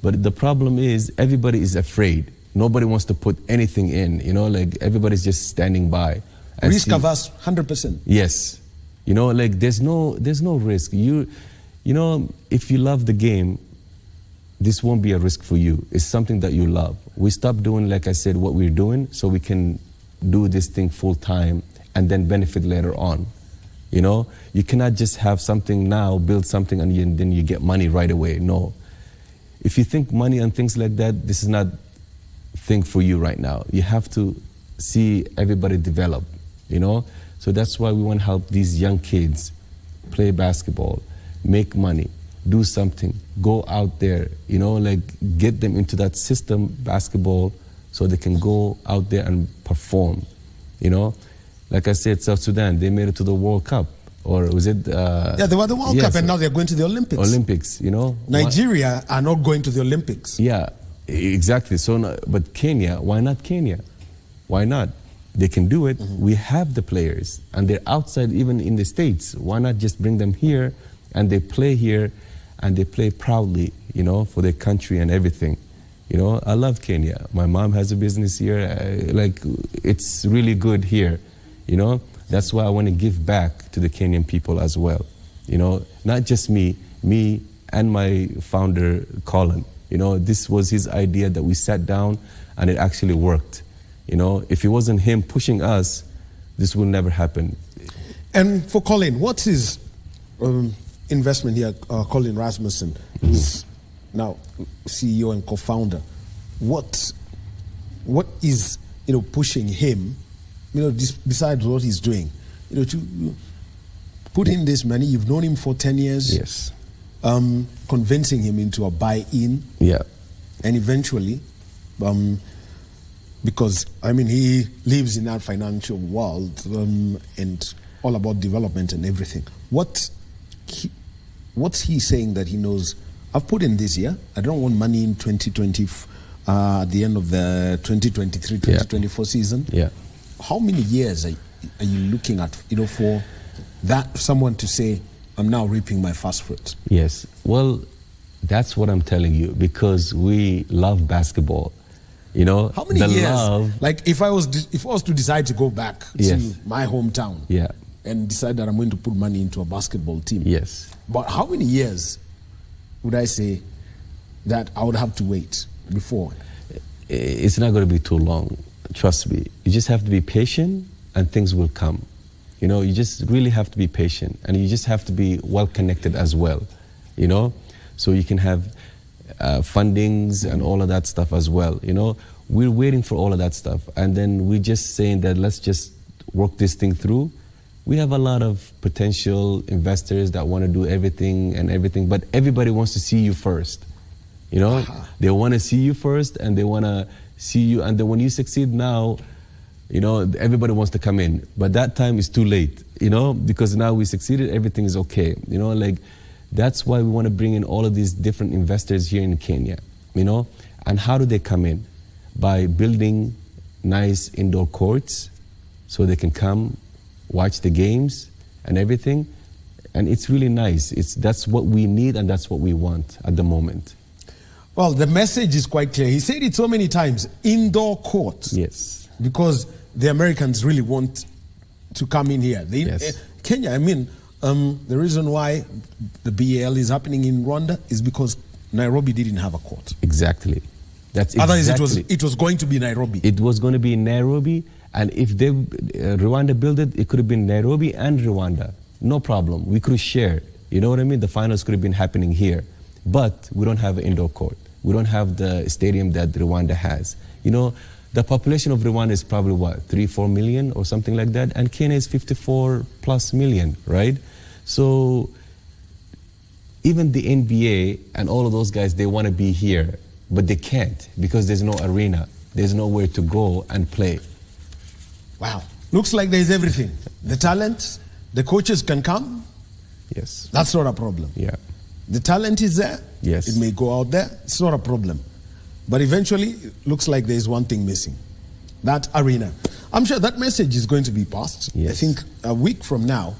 But the problem is everybody is afraid. Nobody wants to put anything in, like everybody's just standing by.
Risk averse, 100%.
Yes. There's no risk. If you love the game, this won't be a risk for you. It's something that you love. We stop doing, like I said, what we're doing so we can do this thing full time and then benefit later on. You cannot just have something now, build something, and then you get money right away. No. If you think money and things like that, this is not a thing for you right now. You have to see everybody develop, So that's why we want to help these young kids play basketball, make money, do something, go out there, get them into that system, basketball, so they can go out there and perform, Like I said, South Sudan, they made it to the World Cup. Or was it?
Yeah, they were the World Cup, and now they're going to the Olympics.
Olympics,
Nigeria are not going to the Olympics.
Yeah, exactly. So, but Kenya, why not Kenya? Why not? They can do it. We have the players, and they're outside, even in the States. Why not just bring them here, and they play here, and they play proudly, for their country and everything. I love Kenya. My mom has a business here. It's really good here. That's why I want to give back to the Kenyan people as well. Not just me and my founder, Colin. This was his idea that we sat down and it actually worked. If it wasn't him pushing us, this will never happen.
And for Colin, what's his investment here, Colin Rasmussen, who's now CEO and co-founder? What is, pushing him, besides what he's doing, to put in this money? You've known him for 10 years.
Yes.
Convincing him into a buy-in.
Yeah.
And eventually, because, he lives in that financial world and all about development and everything. What's he saying that he knows? I've put in this year. I don't want money in 2020, at the end of the 2023-2024 season.
Yeah.
How many years are you looking at, for that someone to say, I'm now reaping my first fruit?
Yes. Well, that's what I'm telling you, because we love basketball.
How many
the
years?
Love,
like if I was to decide to go back to my hometown, and decide that I'm going to put money into a basketball team.
Yes.
But how many years would I say that I would have to wait before?
It's not going to be too long. Trust me. You just have to be patient and things will come. You just really have to be patient, and you just have to be well connected as well, so you can have fundings and all of that stuff as well. We're waiting for all of that stuff, and then we're just saying that let's just work this thing through. We have a lot of potential investors that want to do everything, but everybody wants to see you first. They want to see you first, and they want to see you, and then when you succeed now, everybody wants to come in. But that time is too late, because now we succeeded, everything is okay. That's why we want to bring in all of these different investors here in Kenya, And how do they come in? By building nice indoor courts so they can come watch the games and everything. And it's really nice. That's what we need and that's what we want at the moment.
Well, the message is quite clear. He said it so many times, indoor courts.
Yes.
Because the Americans really want to come in here. Kenya, the reason why the BAL is happening in Rwanda is because Nairobi didn't have a court.
Exactly.
Otherwise, it was going to be Nairobi.
It was going to be in Nairobi, And if they Rwanda built it, it could have been Nairobi and Rwanda. No problem. We could share. You know what I mean? The finals could have been happening here. But we don't have an indoor court. We don't have the stadium that Rwanda has. You know, the population of Rwanda is probably what, 3-4 million or something like that, and Kenya is 54 plus million, right? So even the NBA and all of those guys, they want to be here, but they can't because there's no arena. There's nowhere to go and play.
Wow. Looks like there's everything. The talent, the coaches can come.
Yes.
That's not a problem.
Yeah.
The talent is there.
Yes.
It may go out there. It's not a problem. But eventually, it looks like there's one thing missing. That arena. I'm sure that message is going to be passed.
Yes.
I think a week from now,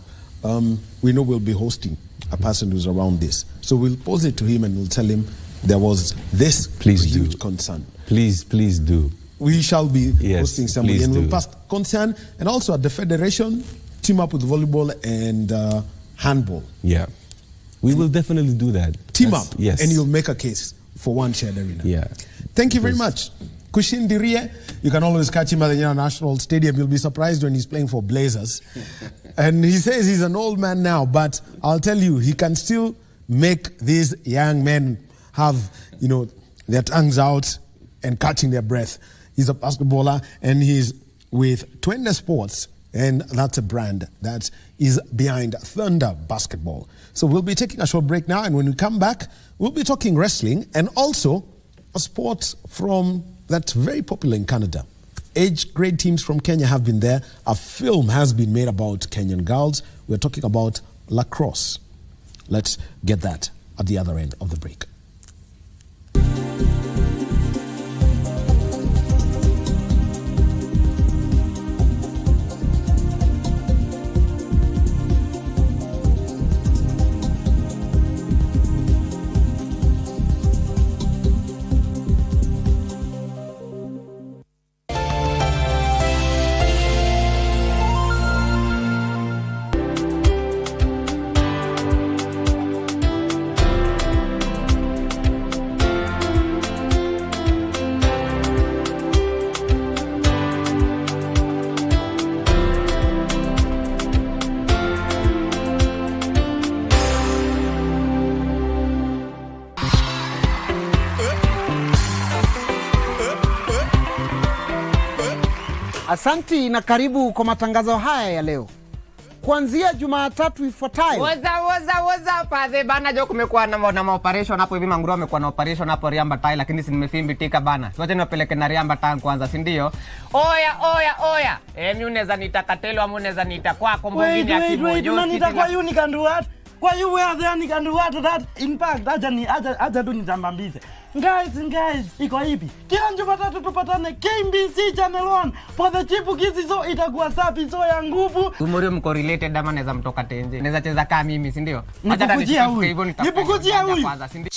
we know we'll be hosting a person who's around this. So we'll pose it to him and we'll tell him there was this huge concern.
Please do.
We shall be hosting somebody and we'll pass concern. And also at the federation, team up with volleyball and handball.
Yeah. We will definitely do that.
Team up.
Yes.
And you'll make a case for one shared arena.
Yeah.
Thank you very much. Kushin Dirie, you can always catch him at the National Stadium. You'll be surprised when he's playing for Blazers. And he says he's an old man now, but I'll tell you, he can still make these young men have, you know, their tongues out and catching their breath. He's a basketballer and he's with Twende Sports, and that's a brand that is behind Thunder Basketball. So we'll be taking a short break now, and when we come back, we'll be talking wrestling and also a sport from that's very popular in Canada. Age grade teams from Kenya have been there. A film has been made about Kenyan girls. We're talking about lacrosse. Let's get that at the other end of the break.
Asanti na karibu kwa matangazo haya ya leo. Kuanzia Jumatatu ifuatayo.
Waza padhe bana, jo kumekuwa na operation hapo hivi. Manguru amekuwa na operation hapo Riamba Tai, lakini si nimefimbitika bana. Tuache niwapeleke na Riamba Tai kwanza, si ndio? Oya. Mimi unaweza nitakatelo ama unaweza nitakwako mbongini ya kimonyo.
Wait, unanita kwa you can do what? Kwa you where there can do what that impact acha tu nitambambize. Guys, iko hivi. Kila Jumatatu tupatane KBC Channel 1 for the chipukizi, so itakuwa sapi, so ya nguvu.
Tumorio mko related ama naweza mtoka tenje. Naweza cheza kama mimi, si ndio?
Acha nipukujia huyu.
Kwanza, si ndio?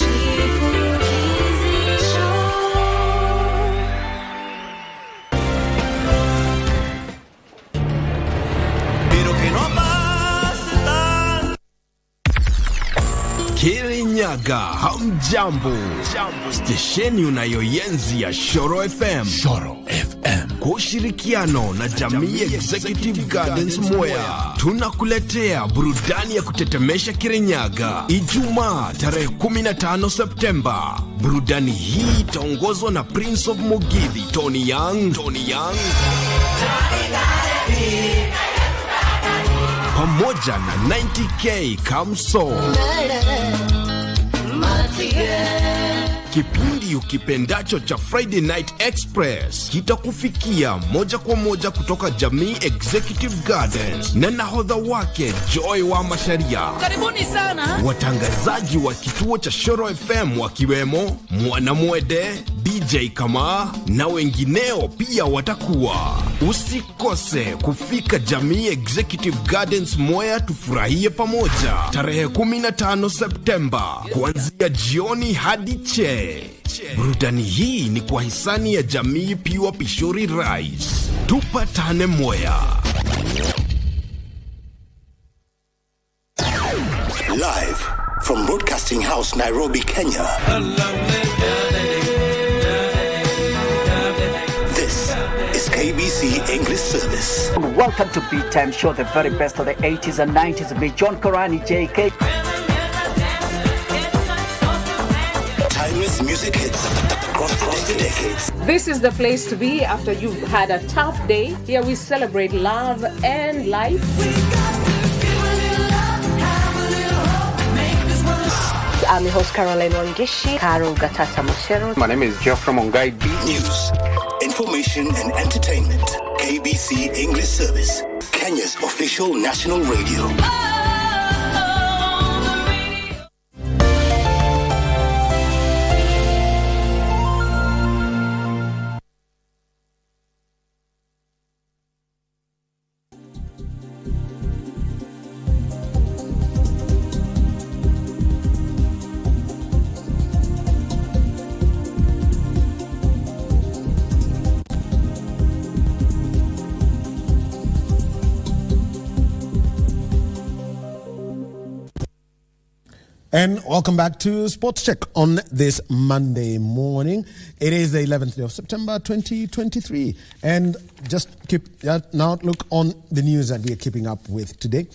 Kirinyaga, hamjambo. Stesheni unayoyenzi ya Shoro FM. Kwa ushirikiano na Jamii Executive Gardens Mwea, tunakuletea burudani ya kutetemesha Kirinyaga. Ijumaa tarehe 15 Septemba. Burudani hii itaongozwa na Prince of Mugithi, Tony Young. Pamoja na 90K Kamso. Kipindi ukipendacho cha Friday Night Express kitakufikia moja kwa moja kutoka Jamii Executive Gardens na nahodha wake Joy wa Masharia.
Karibuni sana.
Watangazaji wa kituo cha Shoro FM wakiwemo Mwanamwede, DJ Kama na wengineo pia watakuwa. Usikose kufika Jamii Executive Gardens Mwea, tufurahie pamoja tarehe 15 Septemba kuanzia jioni hadi che. Burudani hii ni kwa hisani ya Jamii Pure Pishori Rice. Tupatane Mwea.
Live from Broadcasting House, Nairobi, Kenya. This is KBC English Service.
Welcome to Beat Time Show, the very best of the 80s and 90s. Me, John Korani, JK.
Timeless music hits across the decades.
This is the place to be after you've had a tough day. Here we celebrate love and life.
I'm your host, Caroline Wangishi, Karo Gatata Moshero.
My name is Geoffrey Mongai.
News, information and entertainment. KBC English Service, Kenya's official national radio.
And welcome back to Sports Check on this Monday morning. It is the 11th day of September 2023. And just keep now look on the news that we are keeping up with today.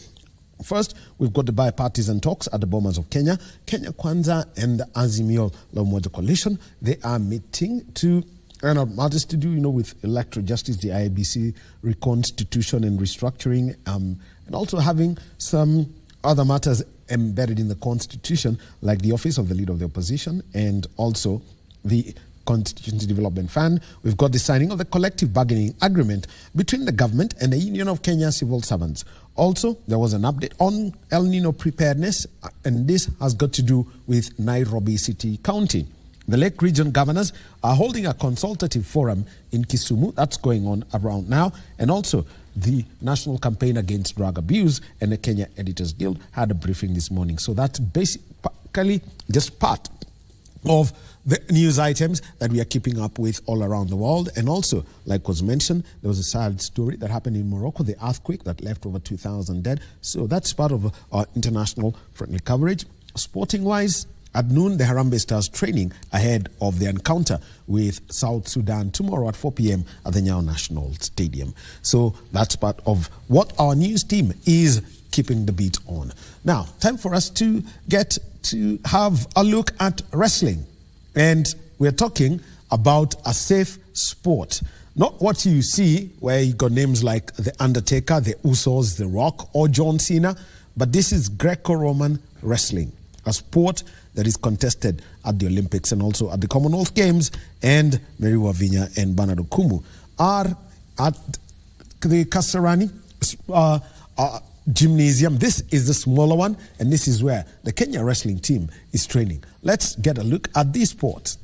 First, we've got the bipartisan talks at the Bomas of Kenya. Kenya Kwanza and the Azimio la Umoja Coalition, they are meeting to matters to do, with electoral justice, the IBC reconstitution and restructuring, and also having some other matters embedded in the constitution, like the office of the leader of the opposition and also the Constituency Development Fund. We've got the signing of the collective bargaining agreement between the government and the Union of Kenya Civil Servants. Also, there was an update on El Nino preparedness, and this has got to do with Nairobi City County. The Lake Region governors are holding a consultative forum in Kisumu. That's going on around now. And also, the National Campaign Against Drug Abuse and the Kenya Editors Guild had a briefing this morning. So that's basically just part of the news items that we are keeping up with all around the world. And also, like was mentioned, there was a sad story that happened in Morocco, the earthquake that left over 2,000 dead. So that's part of our international friendly coverage. Sporting-wise, at noon, the Harambee Stars training ahead of the encounter with South Sudan tomorrow at 4 p.m. at the Nyao National Stadium. So that's part of what our news team is keeping the beat on. Now, time for us to get to have a look at wrestling. And we're talking about a safe sport. Not what you see where you got names like The Undertaker, The Usos, The Rock, or John Cena, but this is Greco-Roman wrestling, a sport that is contested at the Olympics and also at the Commonwealth Games. And Mary Wavinya and Bernard Okumu are at the Kasarani Gymnasium. This is the smaller one, and this is where the Kenya wrestling team is training. Let's get a look at these sports.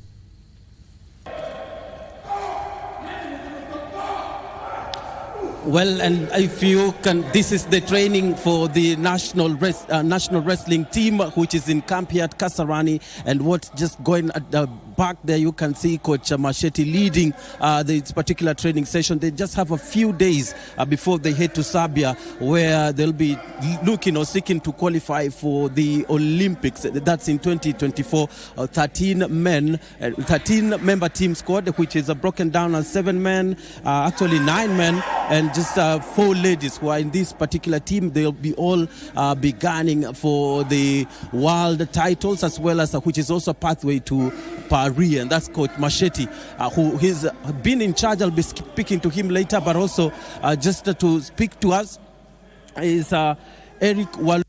Well, and if you can, this is the training for the national wrestling team, which is in camp here at Kasarani. And what's just going at the back there, you can see Coach Machete leading this particular training session. They just have a few days before they head to Serbia, where they'll be looking or seeking to qualify for the Olympics. That's in 2024. 13 member team squad, which is broken down as 7 men, actually 9 men, and just 4 ladies who are in this particular team. They'll be all be gunning for the world titles, as well as which is also a pathway to Paris, and that's Coach Machete, who has been in charge. I'll be speaking to him later, but also just to speak to us is Eric Walucho,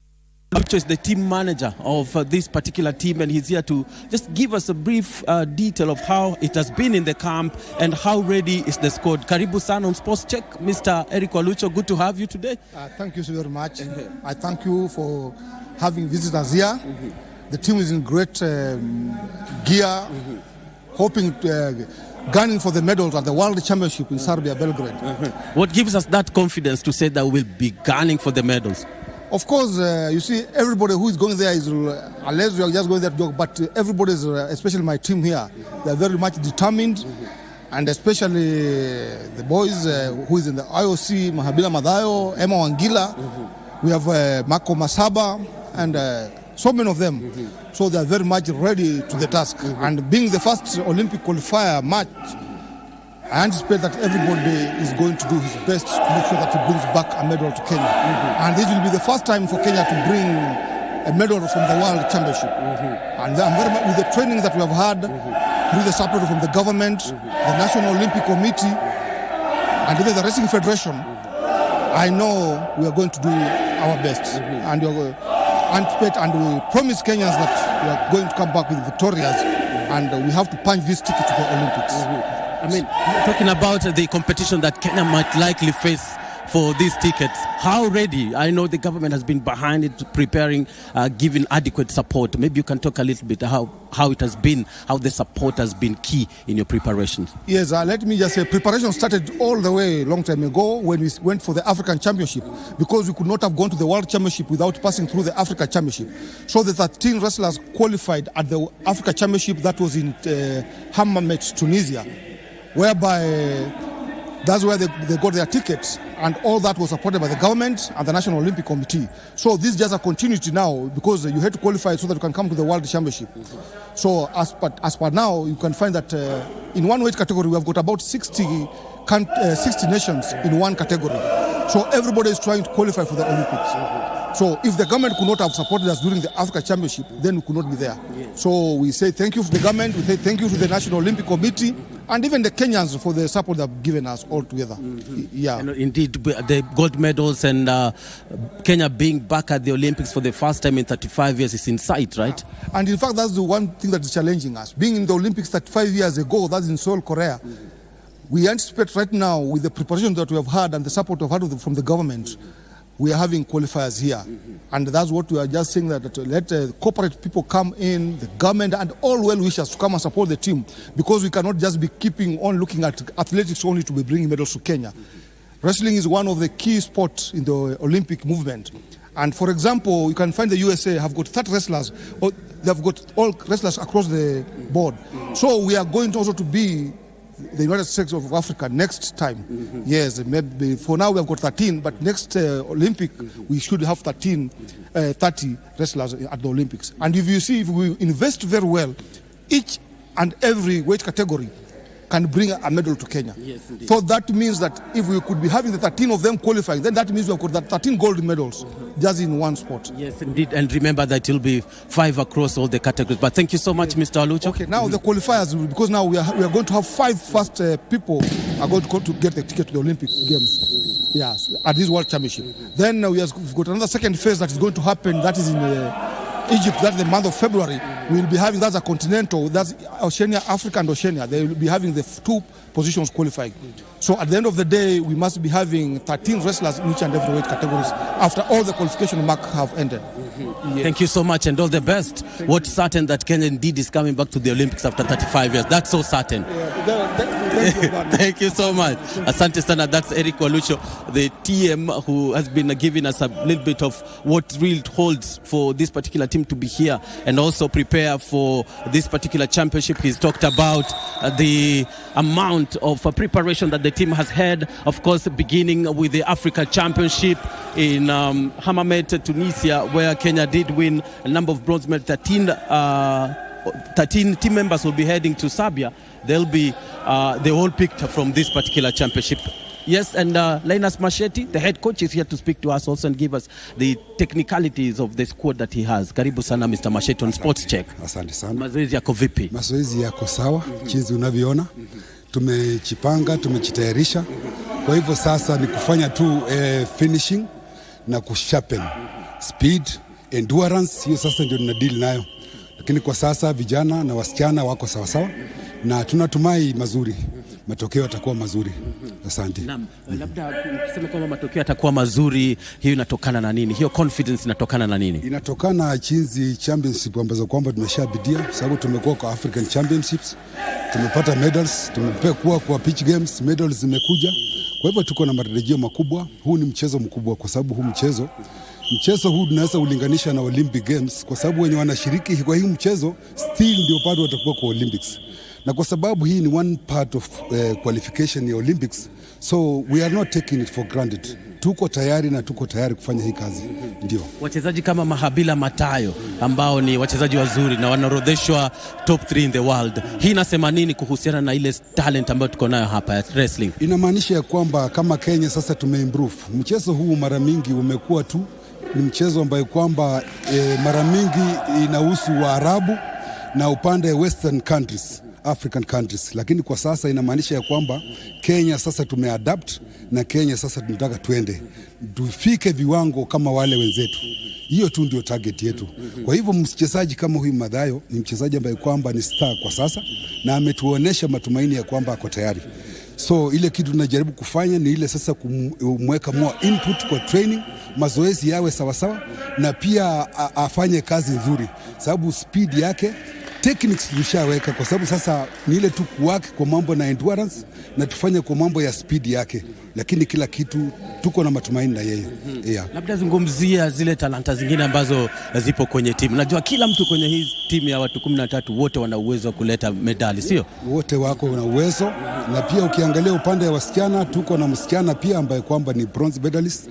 which is the team manager of this particular team, and he's here to just give us a brief detail of how it has been in the camp and how ready is the squad. Karibu sana on Sports Check, Mr. Eric Walucho. Good to have you today.
Thank you so very much. I thank you for having visited us here. The team is in great gear, hoping gunning for the medals at the World Championship in Serbia, Belgrade.
What gives us that confidence to say that we'll be gunning for the medals?
Of course, you see, everybody who is going there is, unless we are just going there to joke, but everybody is, especially my team here, they are very much determined, and especially the boys who is in the IOC, Mahabila Madayo, Emma Wangila, we have Marco Masaba, and so many of them. So they are very much ready to the task. And being the first Olympic qualifier match I anticipate that everybody is going to do his best to make sure that he brings back a medal to Kenya. And this will be the first time for Kenya to bring a medal from the World Championship. And I'm very much with the training that we have had, through the support from the government, the National Olympic Committee, and even the Wrestling Federation, I know we are going to do our best. And we anticipate and we promise Kenyans that we are going to come back with victorious, and we have to punch this ticket to the Olympics.
I mean, talking about the competition that Kenya might likely face for these tickets, how ready? I know the government has been behind it, preparing, giving adequate support. Maybe you can talk a little bit how it has been, how the support has been key in your preparations.
Yes, let me just say, preparation started all the way long time ago when we went for the African Championship, because we could not have gone to the World Championship without passing through the Africa Championship. So the 13 wrestlers qualified at the Africa Championship that was in Hammamet, Tunisia, whereby that's where they got their tickets, and all that was supported by the government and the National Olympic Committee. So this is just a continuity now, because you had to qualify so that you can come to the World Championship. So as per now, you can find that in one weight category we have got about 60 nations in one category. So everybody is trying to qualify for the Olympics. So if the government could not have supported us during the Africa Championship, then we could not be there. So we say thank you to the government, we say thank you to the National Olympic Committee, and even the Kenyans for the support they've given us all together. Yeah.
And indeed, the gold medals and Kenya being back at the Olympics for the first time in 35 years is in sight, right?
And in fact, that's the one thing that is challenging us. Being in the Olympics 35 years ago, that's in Seoul, Korea. We anticipate right now, with the preparation that we have had and the support we've had from the government, we are having qualifiers here. And that's what we are just saying, that let corporate people come in, the government and all well-wishers to come and support the team, because we cannot just be keeping on looking at athletics only to be bringing medals to Kenya. Wrestling is one of the key sports in the Olympic movement. And for example, you can find the USA have got 30 wrestlers, or they've got all wrestlers across the board. So we are going to also to be the United States of Africa next time. Yes, maybe for now we have got 13, but next Olympic we should have 30 wrestlers at the Olympics. And if you see, if we invest very well, each and every weight category can bring a medal to Kenya.
Yes, indeed.
So that means that if we could be having the 13 of them qualifying, then that means we have got that 13 gold medals just in one sport.
Yes, indeed. And remember that it will be 5 across all the categories. But thank you so much, Mr. Alucho.
Okay, now the qualifiers, because now we are going to have 5 first people are going to get the ticket to the Olympic Games. Yes, at this World Championship. Then we have got another second phase that is going to happen, that is in Egypt, that's the month of February. We will be having, that's a continental, that's Oceania, Africa and Oceania. They will be having the 2 positions qualifying. So at the end of the day, we must be having 13 wrestlers in each and every weight categories after all the qualification marks have ended.
Yes. Thank you so much and all the best. What's certain that Kenya indeed is coming back to the Olympics after 35 years. That's so certain. Thank you so much. Asante sana. That's Eric Walucho, the TM, who has been giving us a little bit of what really holds for this particular team to be here and also prepare for this particular championship. He's talked about the amount of preparation that the team has had, of course, beginning with the Africa Championship in Hammamet, Tunisia, where Kenya did win a number of bronze medals. 13 team members will be heading to Serbia. They'll be they all picked from this particular championship. Yes, and Linus Machete, the head coach, is here to speak to us also and give us the technicalities of the squad that he has. Karibu sana Mr. Machete on Sports Check.
Asante sana.
Mazoezi yako vipi?
Mazoezi yako sawa, jinsi unavyoona. Tumejipanga, tumejitayarisha. Kwa hivyo sasa ni kufanya tu finishing na kusharpen speed, endurance, hiyo sasa ndio tuna deal nayo. Lakini kwa sasa vijana na wasichana wako sawa sawa na tunatumai mazuri. Matokeo yatakuwa mazuri. Asante.
Naam, labda ukisema kwamba matokeo yatakuwa mazuri, hiyo inatokana na nini? Hiyo confidence inatokana na nini?
Inatokana chinzi championship ambazo kwamba tumeshabidia, sababu tumekuwa kwa African Championships, tumepata medals, tumekuwa kwa pitch games, medals zimekuja. Kwa hivyo tuko na matarajio makubwa. Huu ni mchezo mkubwa kwa sababu huu mchezo huu tunaweza ulinganisha na Olympic Games, kwa sababu wenye wanashiriki kwa hii mchezo still ndio bado watakuwa kwa Olympics. Na kwa sababu hii ni one part of qualification ya Olympics, so we are not taking it for granted. tuko tayari na tuko tayari kufanya hii kazi. Ndio.
Wachezaji kama Mahabila Matayo ambao ni wachezaji wazuri na wanaorodheshwa top 3 in the world. Hii inasema nini kuhusiana na ile talent ambayo tuko nayo hapa ya wrestling?
Inamaanisha ya kwamba kama Kenya sasa tumeimprove. Mchezo huu mara mingi umekuwa tu ni mchezo ambayo kwamba mara mingi inahusu Waarabu na upande western countries, African countries, lakini kwa sasa inamaanisha ya kwamba Kenya sasa tumeadapt na Kenya sasa tunataka tuende tufike viwango kama wale wenzetu. Hiyo tu ndio target yetu. Kwa hivyo mchezaji kama huyu Mathayo ni mchezaji ambaye kwamba ni star kwa sasa na ametuonesha matumaini ya kwamba ako tayari. So ile kitu tunajaribu kufanya ni ile sasa kumweka more input kwa training, mazoezi yawe sawasawa na pia afanye kazi nzuri, sababu speed yake techniques tulishaweka, kwa sababu sasa ni ile tu kuwork kwa mambo na endurance na tufanye kwa mambo ya speed yake, lakini kila kitu tuko na matumaini na yeye. Yeah.
Labda zungumzia zile talanta zingine ambazo zipo kwenye timu. Najua kila mtu kwenye hii timu ya watu 13 wote wana uwezo wa kuleta medali, sio?
Wote wako na uwezo, na pia ukiangalia upande wa wasichana tuko na msichana pia ambaye kwamba ni bronze medalist.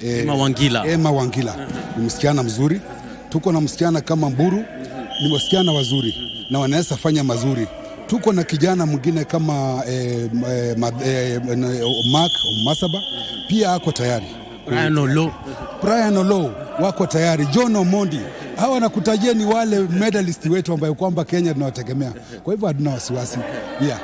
Emma
Wangila ni msichana mzuri. Tuko na msichana kama Mburu, ni wasichana wazuri na wanaweza fanya mazuri. Tuko na kijana mwingine kama Mark Masaba pia ako tayari. Brian Olo wako tayari. John Omondi, hawa nakutajia ni wale medalist wetu ambayo kwamba Kenya tunawategemea. Kwa hivyo hatuna wasiwasi. Yeah.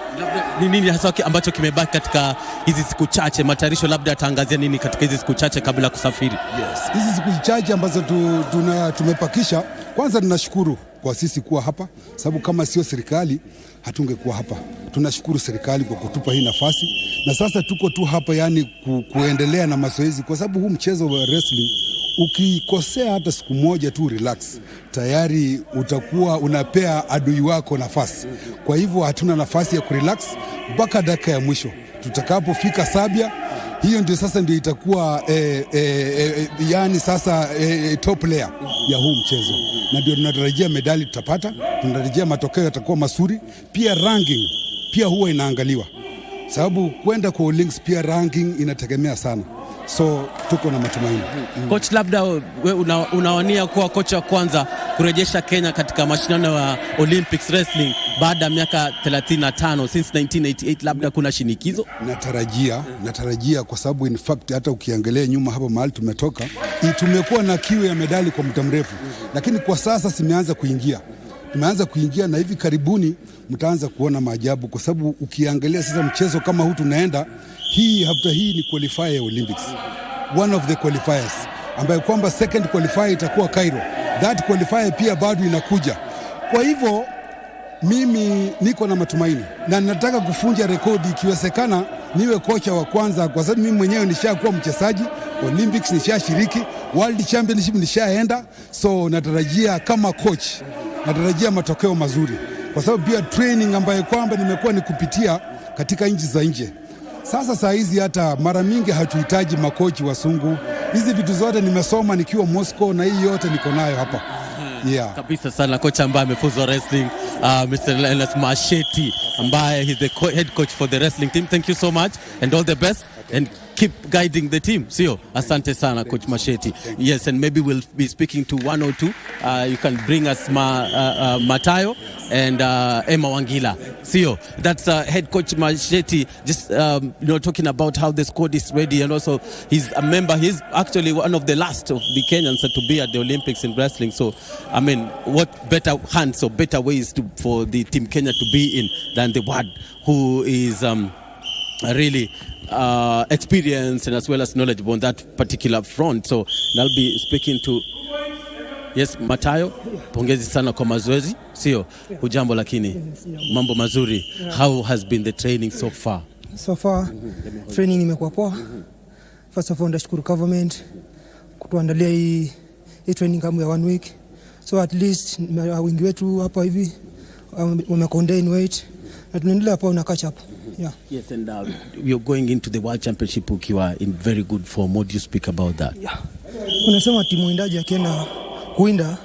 Ni nini hasa ambacho kimebaki katika hizi siku chache? Matayarisho labda ataangazia nini katika hizi siku chache kabla kusafiri?
Yes. Hizi siku chache ambazo tumepakisha, kwanza tunashukuru kwa sisi kuwa hapa, sababu kama sio serikali hatungekuwa hapa. Tunashukuru serikali kwa kutupa hii nafasi, na sasa tuko tu hapa yani kuendelea na mazoezi, kwa sababu huu mchezo wa wrestling ukikosea hata siku moja tu relax, tayari utakuwa unapea adui wako nafasi. Kwa hivyo hatuna nafasi ya kurelax mpaka dakika ya mwisho tutakapofika Sabia. Hiyo ndio sasa ndio itakuwa yani sasa top player ya huu mchezo, na ndio tunatarajia medali tutapata. Tunatarajia matokeo yatakuwa mazuri. Pia ranking pia huwa inaangaliwa, sababu kwenda kwa Olympics pia ranking inategemea sana. So tuko na matumaini.
Coach, labda unawania kuwa kocha wa kwanza kurejesha Kenya katika mashindano ya Olympics wrestling baada ya miaka 35 since 1988, labda kuna shinikizo? Natarajia kwa sababu in fact hata ukiangalia nyuma hapa mahali tumetoka, tumekuwa na kiu ya medali kwa muda mrefu, lakini kwa sasa tumeanza kuingia na hivi karibuni mtaanza kuona maajabu, kwa sababu ukiangalia sasa mchezo kama huu tunaenda hii ni qualifier ya Olympics, one of the qualifiers ambayo kwamba second qualifier itakuwa Cairo. That qualifier pia bado inakuja. Kwa hivyo mimi niko na matumaini na nataka kufunja rekodi, ikiwezekana niwe kocha wa kwanza, kwa sababu mimi mwenyewe nishakuwa mchezaji Olympics, nishashiriki World Championship, nishaenda. So natarajia kama coach, natarajia matokeo mazuri, kwa sababu pia training ambayo kwamba nimekuwa nikupitia katika nchi za nje. Sasa saa hizi hata mara mingi hatuhitaji makochi wasungu. Hizi vitu zote nimesoma nikiwa Moscow, na hii yote niko nayo hapa. Yeah. Kabisa sana. Kocha ambaye amefuzu wrestling, Mr. Lenus Masheti, ambaye he's the head coach for the wrestling team. Thank you so much and all the best and keep guiding the team. Sio, asante sana Coach Masheti. Yes, and maybe we'll be speaking to one or two. You can bring us Matayo and Emma Wangila. Sio, that's head coach Masheti, just talking about how the squad is ready, and also he's a member. He's actually one of the last of the Kenyans to be at the Olympics in wrestling. So, I mean, what better hands or better ways for the team Kenya to be in than the one who is really experienced and as well as knowledgeable on that particular front. So I'll be speaking to Matayo. Pongezi sana kwa mazoezi, sio hujambo, lakini mambo mazuri. How has been the training so far?
So far training imekuwa poa. First of all, ndashukuru government kutuandalia hii training kama ya 1 week, so at least wengi wetu hapa hivi wamecontain weight na tunaendelea hapa na catch up. Yeah.
Yes, and you're going into the World Championship ukiwa in very good form. What do you speak about that?
Yeah. Unasema timu indaji akienda kuinda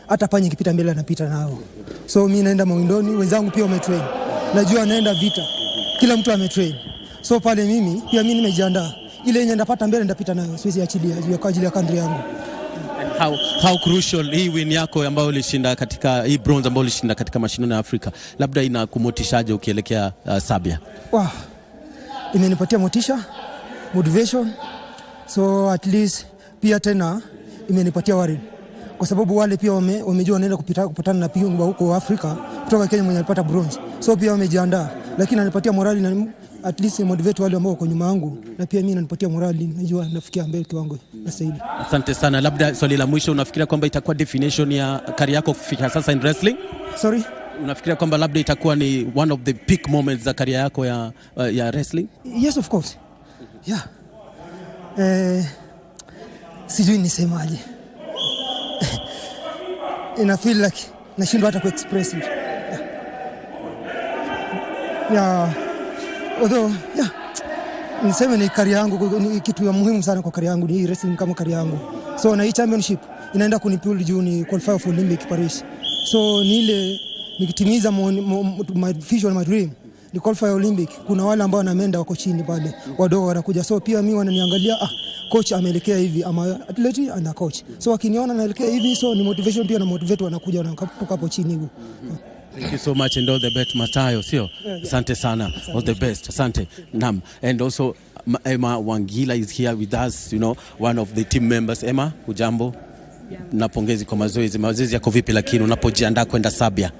hata panye kipita mbele anapita nao. So mimi naenda mawindoni, wenzangu pia wametrain. Najua naenda vita. Kila mtu ametrain. So pale mimi nimejiandaa ile yenye ndapata mbele ndapita nayo, siwezi achilia kwa ajili ya country yangu.
How crucial hii win yako ambayo ulishinda katika hii bronze ambayo ulishinda katika mashindano ya Afrika labda inakumotishaje ukielekea Serbia?
Imenipatia motivation, so at least pia tena imenipatia worry kwa sababu wale pia wamejua wanaenda kupatana na bingwa huko Afrika kutoka Kenya mwenye alipata bronze, so pia wamejiandaa, lakini ananipatia morali na at least motivate wale ambao wako nyuma yangu, na pia mimi nanipatia morali, najua nafikia mbele kiwango na zaidi.
Asante sana. Labda swali la mwisho, unafikiria kwamba itakuwa definition ya career yako kufika sasa in wrestling?
Sorry?
Unafikiria kwamba labda itakuwa ni one of the peak moments za career yako ya wrestling?
Yes, of course. Yeah. Sijui nisemaje. I feel like nashindwa hata ku-express it. Yeah. Although, niseme ni career yangu, ni kitu ya muhimu sana kwa career yangu, ni wrestling kama career yangu. So na hii championship inaenda kunipuli juu ni qualify for Olympic Paris. So ni ile nikitimiza my vision, my dream, ni qualify Olympic. Kuna wale ambao wanaenda wako chini pale, wadogo wanakuja. So pia mimi wananiangalia, coach ameelekea hivi, ama athlete and coach. So wakiniona naelekea hivi, so ni motivation pia, na motivate wanakuja wanatoka hapo chini hivi.
Thank you so much and all the best, Matayo, sio? Asante sana. All the best. Asante. Naam. And also Emma Wangila is here with us, one of the team members. Emma, hujambo? Na pongezi kwa mazoezi. Mazoezi yako vipi lakini unapojiandaa kwenda Serbia?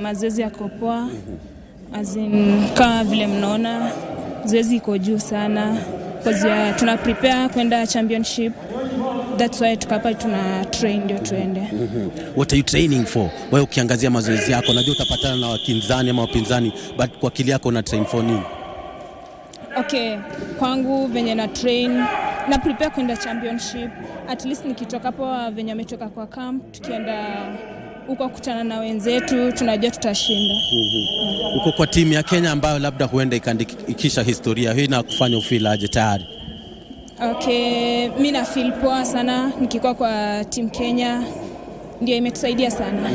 Mazoezi yako poa. Kama vile mnaona, zoezi iko juu sana. Because tuna prepare kwenda championship. That's why tukapa tuna train ndio tuende.
What are you training for? Wewe ukiangazia mazoezi yako, najua utapatana na wakinzani ama wapinzani, but kwa akili yako una train for nini?
Okay, kwangu venye na train, na prepare kwenda championship. At least nikitoka hapo venye ametoka kwa camp, tukienda uko kukutana na wenzetu, tunajua tutashinda.
Uko kwa timu ya Kenya ambayo labda huenda ikaandikisha historia, hii na kufanya ufeel aje tayari?
Okay, mimi na feel poa sana nikikuwa kwa team Kenya, ndio imetusaidia sana.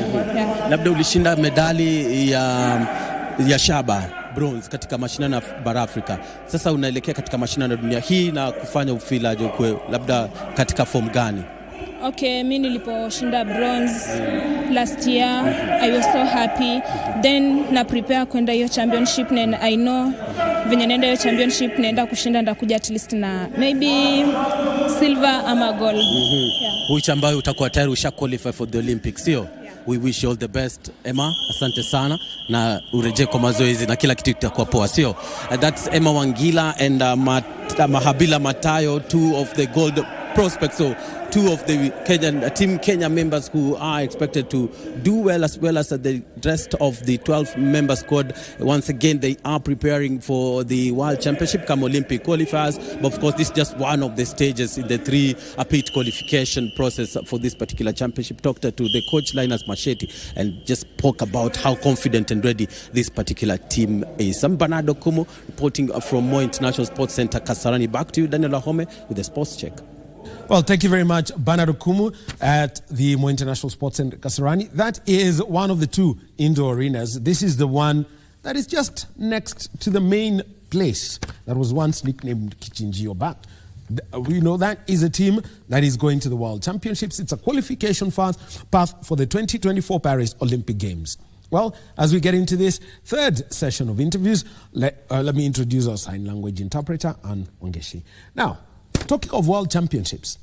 Labda ulishinda medali ya shaba, bronze katika mashindano ya bara Afrika. Sasa unaelekea katika mashindano ya dunia hii na kufanya ufeel aje kwa labda katika form gani?
Okay, mimi niliposhinda bronze last year, I was so happy. Then na prepare kwenda hiyo championship, and I know venye naenda hiyo championship naenda kushinda, ndakuja at least na maybe silver ama gold.
Which ambayo utakuwa tayari usha qualify for the Olympics, sio? We wish you all the best, Emma. Asante sana na urejee kwa mazoezi na kila kitu kitakuwa poa, sio? That's Emma Wangila and Mahabila Matayo, two of the gold prospects. So two of the Team Kenya members who are expected to do well as the rest of the 12-member squad. Once again, they are preparing for the World Championship, come Olympic qualifiers. But of course, this is just one of the stages in the 3-peat qualification process for this particular championship. Talked to the coach, Linus Machete, and just spoke about how confident and ready this particular team is. I'm Bernardo Kumo, reporting from Moi International Sports Center, Kasarani. Back to you, Daniel Wahome, with the sports check.
Well, thank you very much, Bernardo Kumu at the Mo International Sports Center, Kasarani. That is one of the two indoor arenas. This is the one that is just next to the main place that was once nicknamed Kichinjio. But we know that is a team that is going to the World Championships. It's a qualification path for the 2024 Paris Olympic Games. Well, as we get into this third session of interviews, let me introduce our sign language interpreter, Ann Wangeshi. Now, talking of World Championships,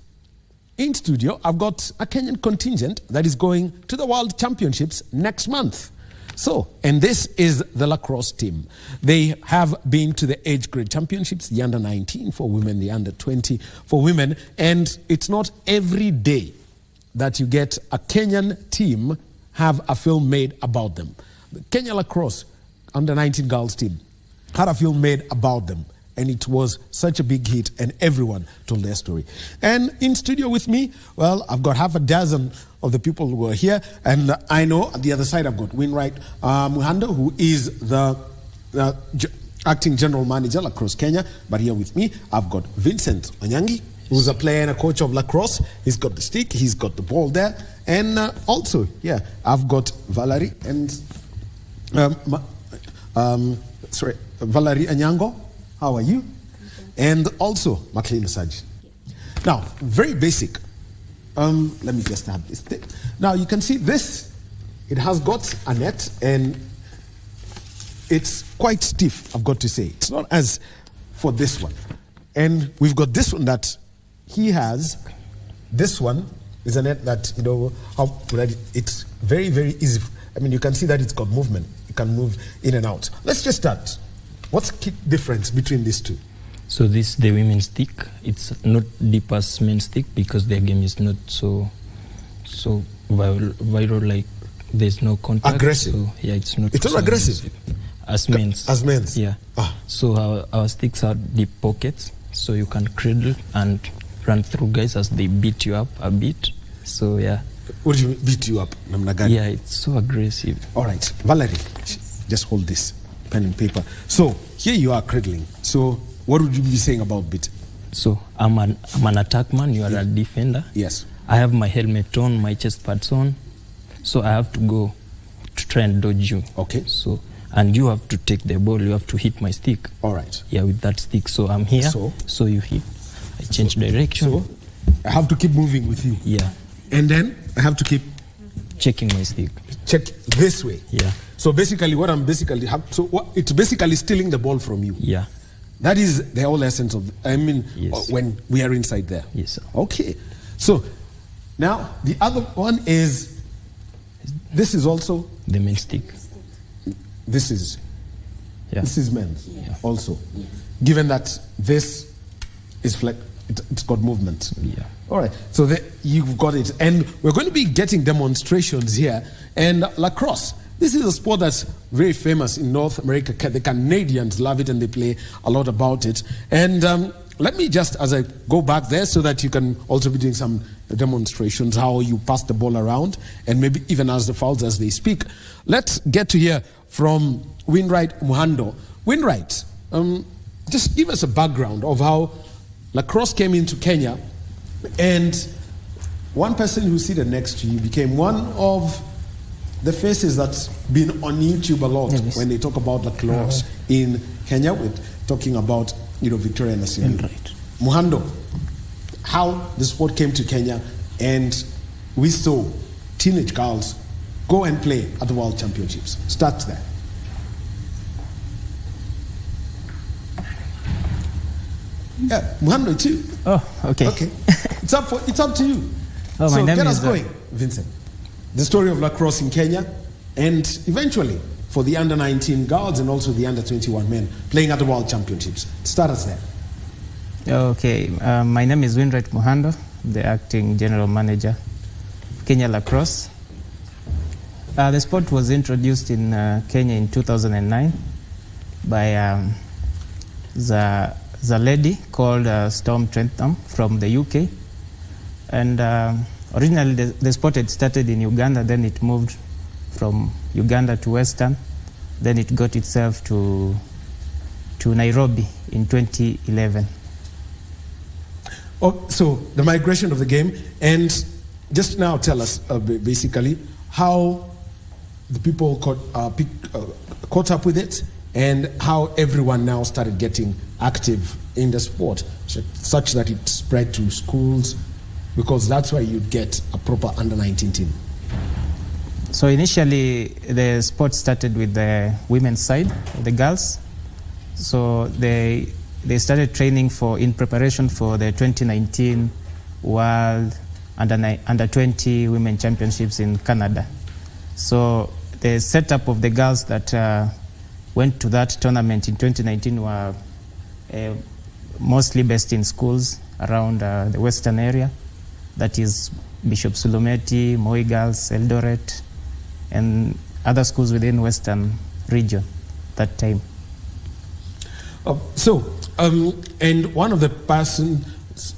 in studio, I've got a Kenyan contingent that is going to the World Championships next month. So, and this is the lacrosse team. They have been to the age grade championships, the under 19 for women, the under 20 for women, and it's not every day that you get a Kenyan team have a film made about them. The Kenya lacrosse under 19 girls team had a film made about them. And it was such a big hit, and everyone told their story. And in studio with me, well, I've got half a dozen of the people who are here. And I know at the other side I've got Winright Muhando, who is the acting general manager across Kenya. But here with me, I've got Vincent Onyangi, who's a player and a coach of lacrosse. He's got the stick, he's got the ball there. And also, yeah, I've got Valerie and Valerie Anyango. How are you? and also McLean Saji. Now, very basic. Let me just have this thing. Now, you can see this. It has got a net, and it's quite stiff, I've got to say. It's not as for this one. And we've got this one that he has. This one is a net that, it's very, very easy. I mean, you can see that it's got movement. You can move in and out. Let's just start. What's the difference between these two?
So this is the women's stick. It's not deep as men's stick because their game is not so viral, like there's no contact.
Aggressive.
So, yeah, it's not.
It's not aggressive.
As men's.
As men's.
Yeah. So our sticks are deep pockets, so you can cradle and run through guys as they beat you up a bit. So yeah.
What do you mean, beat you up?
Yeah, it's so aggressive.
All right, Valerie, just hold this pen and paper. So here you are cradling. So what would you be saying about beat?
So I'm an attackman. You are a defender.
Yes.
I have my helmet on, my chest pads on. So I have to go to try and dodge you.
Okay.
So and you have to take the ball. You have to hit my stick.
All right.
Yeah, with that stick. So I'm here. So you hit. I change direction.
So I have to keep moving with you.
Yeah.
And then I have to keep
checking my stick.
Check this way.
Yeah.
So basically, it's basically stealing the ball from you.
Yeah.
That is the whole essence of.
Yes.
When we are inside there.
Yes, sir.
Okay. So now the other one is. This is also
the men's stick.
This is.
Yeah.
This is men's also. Given that this is it's got movement.
Yeah.
All right. So you've got it, and we're going to be getting demonstrations here. And lacrosse. This is a sport that's very famous in North America. The Canadians love it, and they play a lot about it. And let me just, as I go back there, so that you can also be doing some demonstrations, how you pass the ball around, and maybe even as the fouls as they speak. Let's get to hear from Winright Muhando. Winright, just give us a background of how lacrosse came into Kenya, and one person who's seated next to you became one of the faces that's been on YouTube a lot when they talk about lacrosse in Kenya. We're talking about Victoria Nasimi.
Right.
Muhando, how the sport came to Kenya, and we saw teenage girls go and play at the World Championships. Start there. Yeah, Muhando too.
Oh, okay.
Okay, it's up to you.
Oh,
so
my name
get
is
us going, Vincent. The story of lacrosse in Kenya, and eventually for the under-19 girls and also the under-21 men playing at the World Championships. Start us there.
Okay, my name is Winright Muhando, the acting general manager, Kenya Lacrosse. The sport was introduced in Kenya in 2009 by the lady called Storm Trentham from the UK. And originally the sport had started in Uganda, then it moved from Uganda to Western, then it got itself to Nairobi in 2011.
Oh, so the migration of the game, and just now tell us basically how the people caught up with it, and how everyone now started getting active in the sport, such that it spread to schools, because that's where you'd get a proper under-19 team.
So initially the sport started with the women's side, the girls. So they started training in preparation for the 2019 World Under 20 Women Championships in Canada. So the setup of the girls that went to that tournament in 2019 were mostly based in schools around the Western area. That is Bishop Sulumeti, Moi Girls, Eldoret, and other schools within Western region that time.
And one of the persons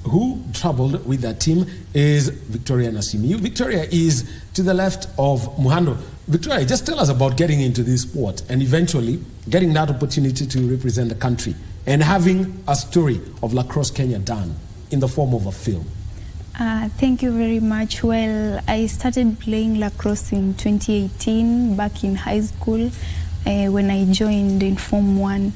who traveled with that team is Victoria Nasimi. Victoria is to the left of Muhando. Victoria, just tell us about getting into this sport and eventually getting that opportunity to represent the country and having a story of Lacrosse Kenya done in the form of a film.
Thank you very much. Well, I started playing lacrosse in 2018 back in high school when I joined in Form 1.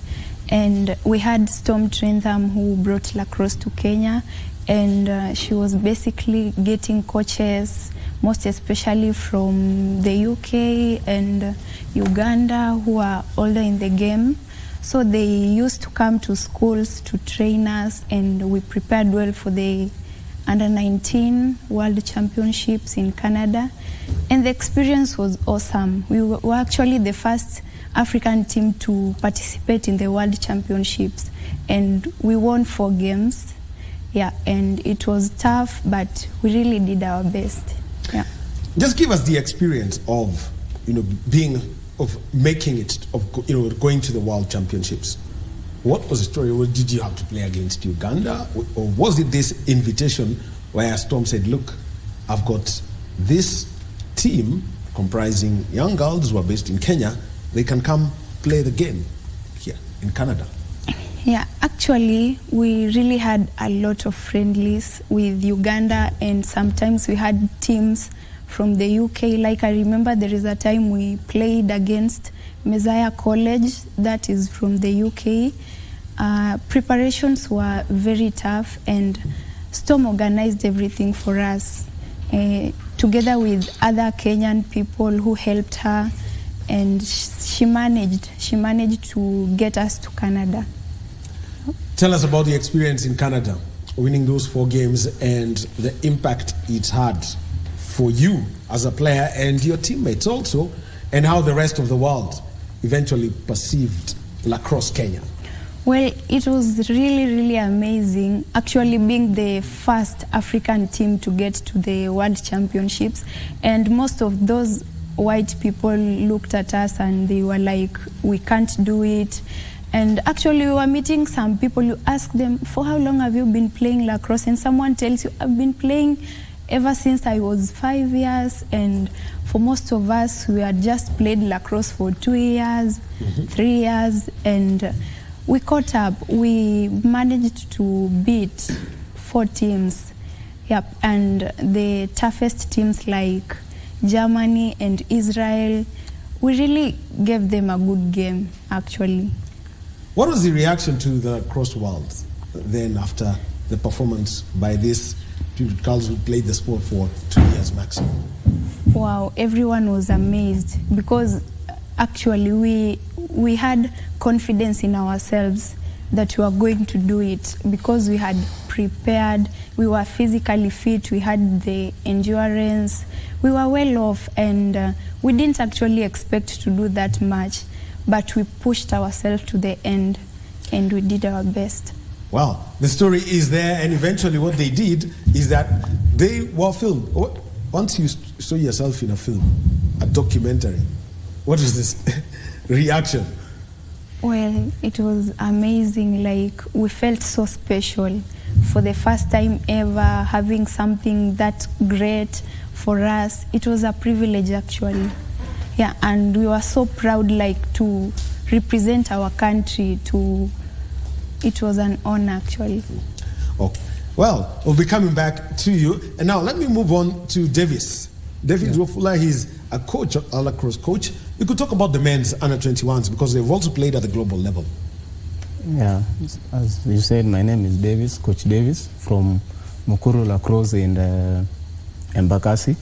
And we had Storm Trentham who brought lacrosse to Kenya, and she was basically getting coaches, most especially from the UK and Uganda, who are older in the game. So they used to come to schools to train us, and we prepared well for the Under-19 World Championships in Canada. And the experience was awesome. We were actually the first African team to participate in the World Championships, and we won 4 games. Yeah, and it was tough, but we really did our best. Yeah.
Just give us the experience of, making it, going to the World Championships. What was the story? Did you have to play against Uganda, or was it this invitation where Storm said, "Look, I've got this team comprising young girls who are based in Kenya. They can come play the game here in Canada"?
Yeah, actually, we really had a lot of friendlies with Uganda, and sometimes we had teams from the UK. Like I remember there is a time we played against Messiah College, that is from the UK. Preparations were very tough, and Storm organized everything for us, together with other Kenyan people who helped her, and she managed to get us to Canada.
Tell us about the experience in Canada, winning those 4 games and the impact it had for you as a player and your teammates also, and how the rest of the world eventually perceived Lacrosse Kenya.
Well, it was really, really amazing, actually being the first African team to get to the World Championships. And most of those white people looked at us and they were like, "We can't do it." And actually we were meeting some people, you ask them, "For how long have you been playing lacrosse?" And someone tells you, "I've been playing ever since I was 5 years." And for most of us, we had just played lacrosse for 2 years, 3 years, and we caught up. We managed to beat 4 teams. Yep, and the toughest teams like Germany and Israel, we really gave them a good game, actually.
What was the reaction to the lacrosse world then after the performance by these girls who played the sport for 2 years maximum?
Wow, everyone was amazed, because actually we had confidence in ourselves that we were going to do it, because we had prepared, we were physically fit, we had the endurance, we were well off, and we didn't actually expect to do that much, but we pushed ourselves to the end and we did our best.
Wow, the story is there, and eventually what they did is that they were filmed. Once you saw yourself in a film, a documentary, what is this reaction?
Well, it was amazing. Like, we felt so special for the first time ever, having something that great for us. It was a privilege, actually. Yeah, and we were so proud, like, to represent our country. It was an honor, actually.
Okay. Well, we'll be coming back to you. And now let me move on to Davis. David Wafula, he's a coach, a lacrosse coach. You could talk about the men's under-21s, because they've also played at the global level.
Yeah, as you said, my name is Davis, Coach Davis, from Mukuru Lacrosse in the Embakasi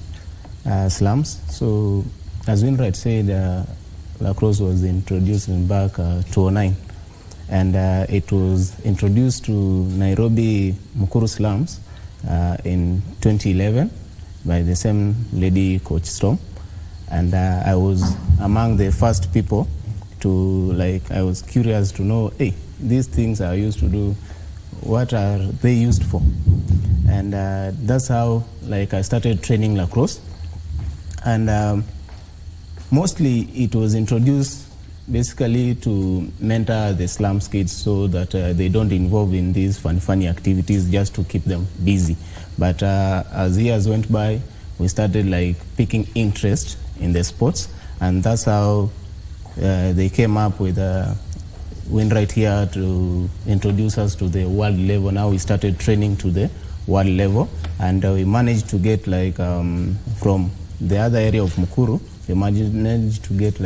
slums. So, as Winright said, lacrosse was introduced in back 2009. And it was introduced to Nairobi Mukuru slums in 2011 by the same lady, Coach Storm. And I was among the first people to, I was curious to know, hey, these things I used to do, what are they used for? And that's how, I started training lacrosse. And mostly it was introduced basically to mentor the slums kids so that they don't involve in these funny activities, just to keep them busy. But as years went by, we started picking interest in the sports, and that's how they came up with Winright here to introduce us to the world level. Now we started training to the world level, and we managed to get from the other area of Mukuru, we managed to get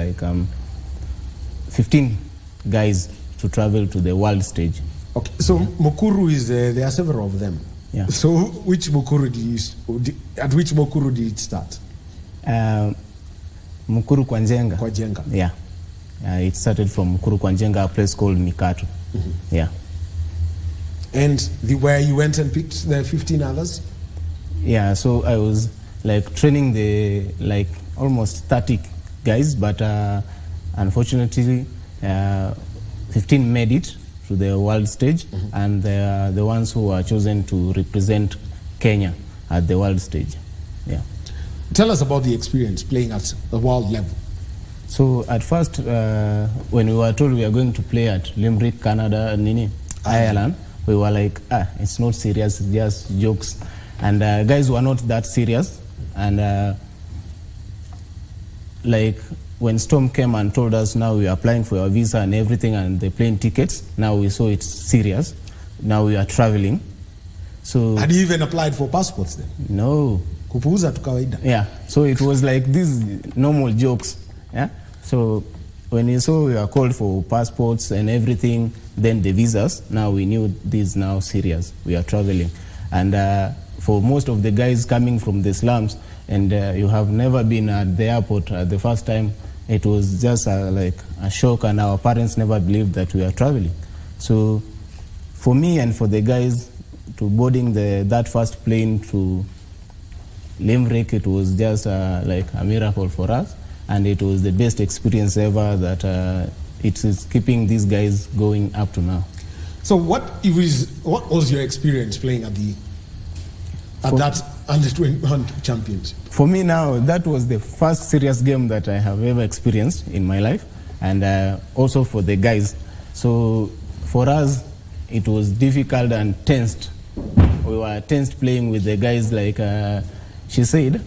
15 guys to travel to the world stage.
Okay, so Mukuru is there are several of them.
Yeah.
So which Mukuru at which Mukuru did it start?
Mukuru Kwanjenga.
Kwanjenga.
Yeah. It started from Mukuru Kwanjenga, a place called Mikatu. Yeah.
And where you went and picked the 15 others?
Yeah, so I was like training the almost 30 guys, but unfortunately 15 made it to the world stage, and they are the ones who are chosen to represent Kenya at the world stage. Yeah.
Tell us about the experience playing at the world level.
So at first, when we were told we are going to play at Limerick, Canada, Ireland, we were like, it's not serious, it's just jokes. And guys were not that serious. And when Storm came and told us now we are applying for our visa and everything and the plane tickets, now we saw it's serious. Now we are traveling. So
had you even applied for passports then?
No.
Kupuuza tu kawaida.
Yeah. So it was like these normal jokes. Yeah. So when we saw we were called for passports and everything, then the visas, now we knew this is now serious. We are traveling. And for most of the guys coming from the slums, and you have never been at the airport the first time, it was just like a shock, and our parents never believed that we are traveling. So for me and for the guys to boarding that first plane to Limerick, it was just like a miracle for us, and it was the best experience ever that it is keeping these guys going up to now.
So what was your experience playing at that under-21 championship?
For me now, that was the first serious game that I have ever experienced in my life, and also for the guys. So for us, it was difficult and tensed. We were tensed playing with the guys. Like she said,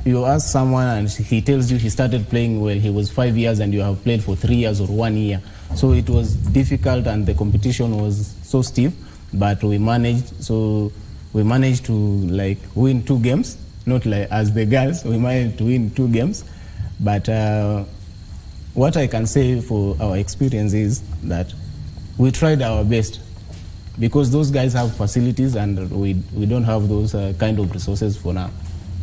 you ask someone and he tells you he started playing when he was 5 years and you have played for 3 years or 1 year. So it was difficult and the competition was so stiff, but we managed. So we managed to like win 2 games, not like as the girls. We managed to win 2 games, but what I can say for our experience is that we tried our best, because those guys have facilities and we don't have those kind of resources for now.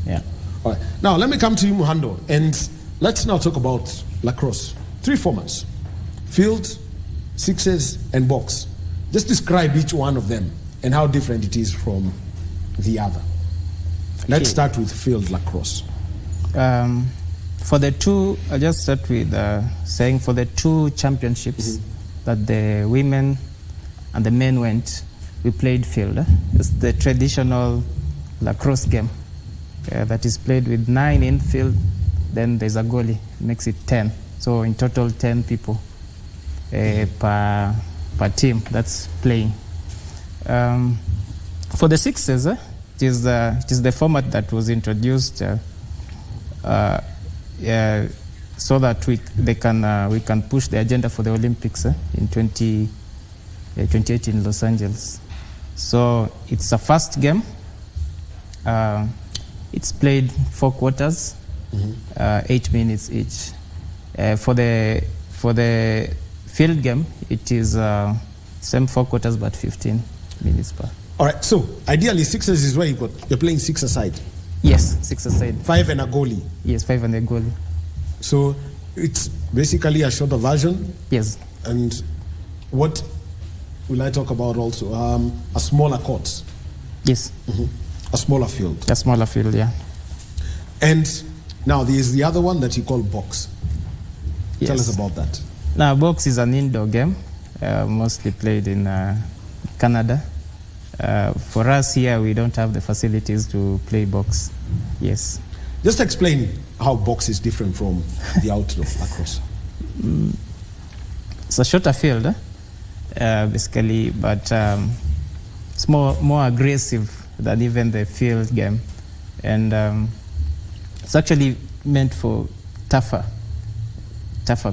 Yeah.
All right. Now let me come to you, Muhando, and let's now talk about lacrosse. 3 formats: field, sixes, and box. Just describe each one of them and how different it is from the other. Let's start with field lacrosse.
For the 2, I'll just start with saying for the 2 championships that the women and the men went, we played field. It's the traditional lacrosse game that is played with 9 in field, then there's a goalie, makes it 10. So in total 10 people per team that's playing. For the sixes, it is the format that was introduced so that we can push the agenda for the Olympics in 2028 in Los Angeles. So it's a fast game. It's played 4 quarters, 8 minutes each. For the field game, it is same 4 quarters but 15 minutes per.
All right, so ideally sixes is where you're playing 6 aside.
Yes, 6 aside.
5 and a goalie.
Yes, 5 and a goalie.
So it's basically a shorter version.
Yes.
And what will I talk about also? A smaller court.
Yes.
A smaller field.
A smaller field, yeah.
And now there's the other one that you call box.
Yes.
Tell us about that.
Now, box is an indoor game, mostly played in Canada. For us here, we don't have the facilities to play box. Yes.
Just explain how box is different from the outdoor lacrosse.
It's a shorter field, basically, but it's more aggressive than even the field game. And it's actually meant for tougher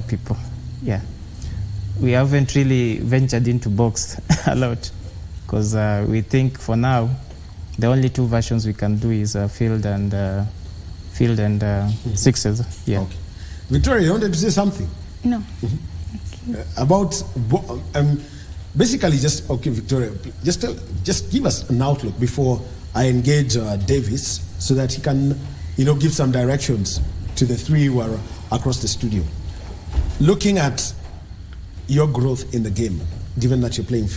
people. Yeah. We haven't really ventured into box a lot, because we think for now the only 2 versions we can do is field and sixes. Yeah.
Okay. Victoria, you wanted to say something?
No.
Basically, just okay, Victoria. Just give us an outlook before I engage Davis, so that he can, give some directions to the three who are across the studio. Looking at your growth in the game, given that you're playing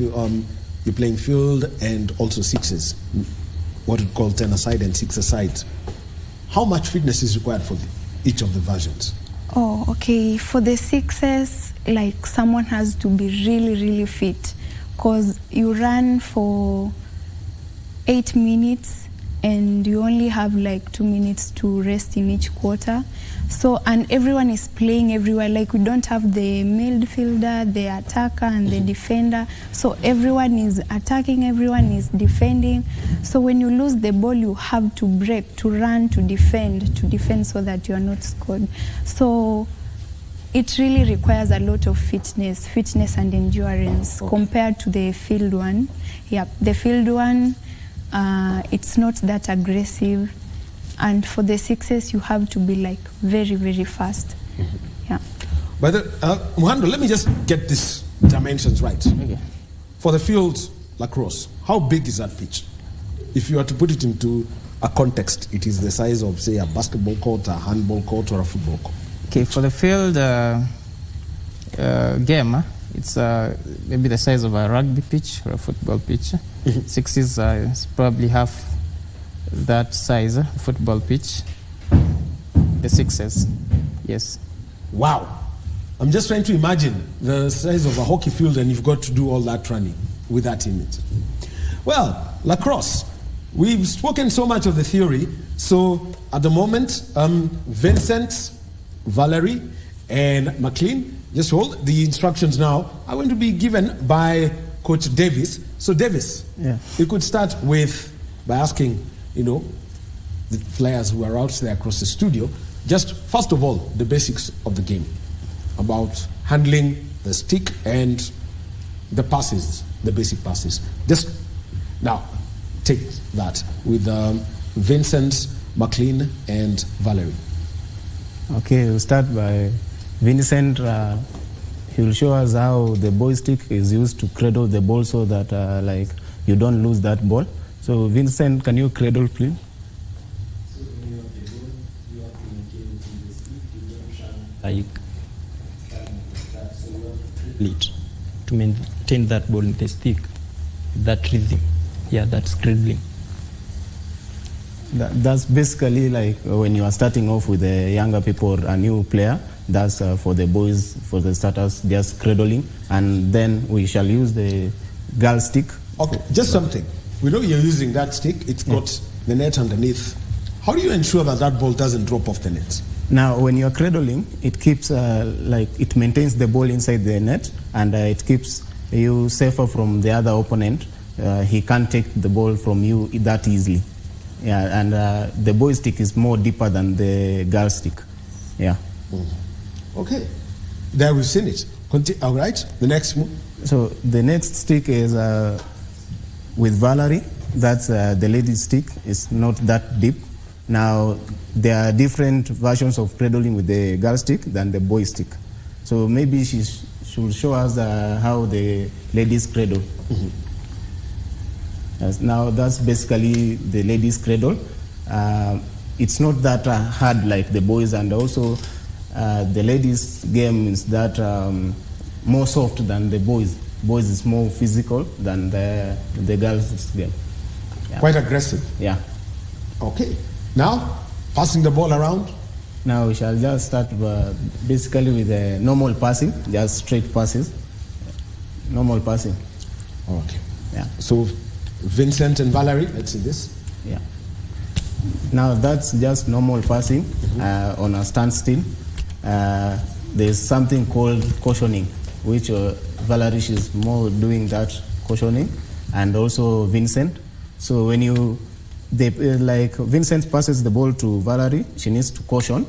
field and also sixes, what we call 10-a-side and 6-a-side. How much fitness is required for each of the versions?
Oh, okay. For the sixes, like someone has to be really, really fit, because you run for 8 minutes and you only have like 2 minutes to rest in each quarter. So, and everyone is playing everywhere. Like we don't have the midfielder, the attacker, and the defender. So everyone is attacking, everyone is defending. So when you lose the ball, you have to break, to run, to defend so that you are not scored. So it really requires a lot of fitness and endurance compared to the field one. Yeah, the field one, it's not that aggressive. And for the sixes, you have to be like very, very fast. Yeah.
But Muhando, let me just get these dimensions right.
Okay.
For the field lacrosse, how big is that pitch? If you were to put it into a context, it is the size of, say, a basketball court, a handball court, or a football court.
Okay, for the field game, it's maybe the size of a rugby pitch or a football pitch. Sixes is probably half that size, football pitch. The sixes, yes.
Wow. I'm just trying to imagine the size of a hockey field, and you've got to do all that running with that image. Well, lacrosse. We've spoken so much of the theory. So at the moment, Vincent, Valerie, and McLean, just hold. The instructions now are going to be given by Coach Davis. So Davis, you could start by asking, the players who are out there across the studio, just first of all, the basics of the game, about handling the stick and the passes, the basic passes. Just now, take that with Vincent, McLean, and Valerie.
Okay, we'll start by Vincent. He will show us how the boy stick is used to cradle the ball so that you don't lose that ball. So Vincent, can you cradle, please?
To maintain that ball in the stick, that rhythm. Yeah, that's cradling.
That's basically like when you are starting off with the younger people, a new player. That's for the boys, for the starters, just cradling, and then we shall use the girl stick.
Okay, just something. We know you're using that stick. It's got the net underneath. How do you ensure that ball doesn't drop off the net?
Now, when you're cradling, it keeps it maintains the ball inside the net, and it keeps you safer from the other opponent. He can't take the ball from you that easily. Yeah, and the boy stick is more deeper than the girl stick. Yeah.
Okay. There we've seen it. All right. The next move.
So the next stick is with Valerie. That's the lady's stick. It's not that deep. Now, there are different versions of cradling with the girl stick than the boy stick. So maybe she should show us how the ladies cradle. Now, that's basically the ladies cradle. It's not that hard like the boys, and also the ladies game is that more soft than the boys. Boys is more physical than the girls game. Yeah.
Quite aggressive.
Yeah.
Okay. Now, passing the ball around.
Now we shall just start basically with the normal passing, just straight passes. Normal passing.
Okay.
Yeah.
So, Vincent and Valerie, let's see this.
Yeah. Now that's just normal passing on a standstill. There's something called cautioning, which Valerie is more doing that cautioning, and also Vincent. So when Vincent passes the ball to Valerie, she needs to caution,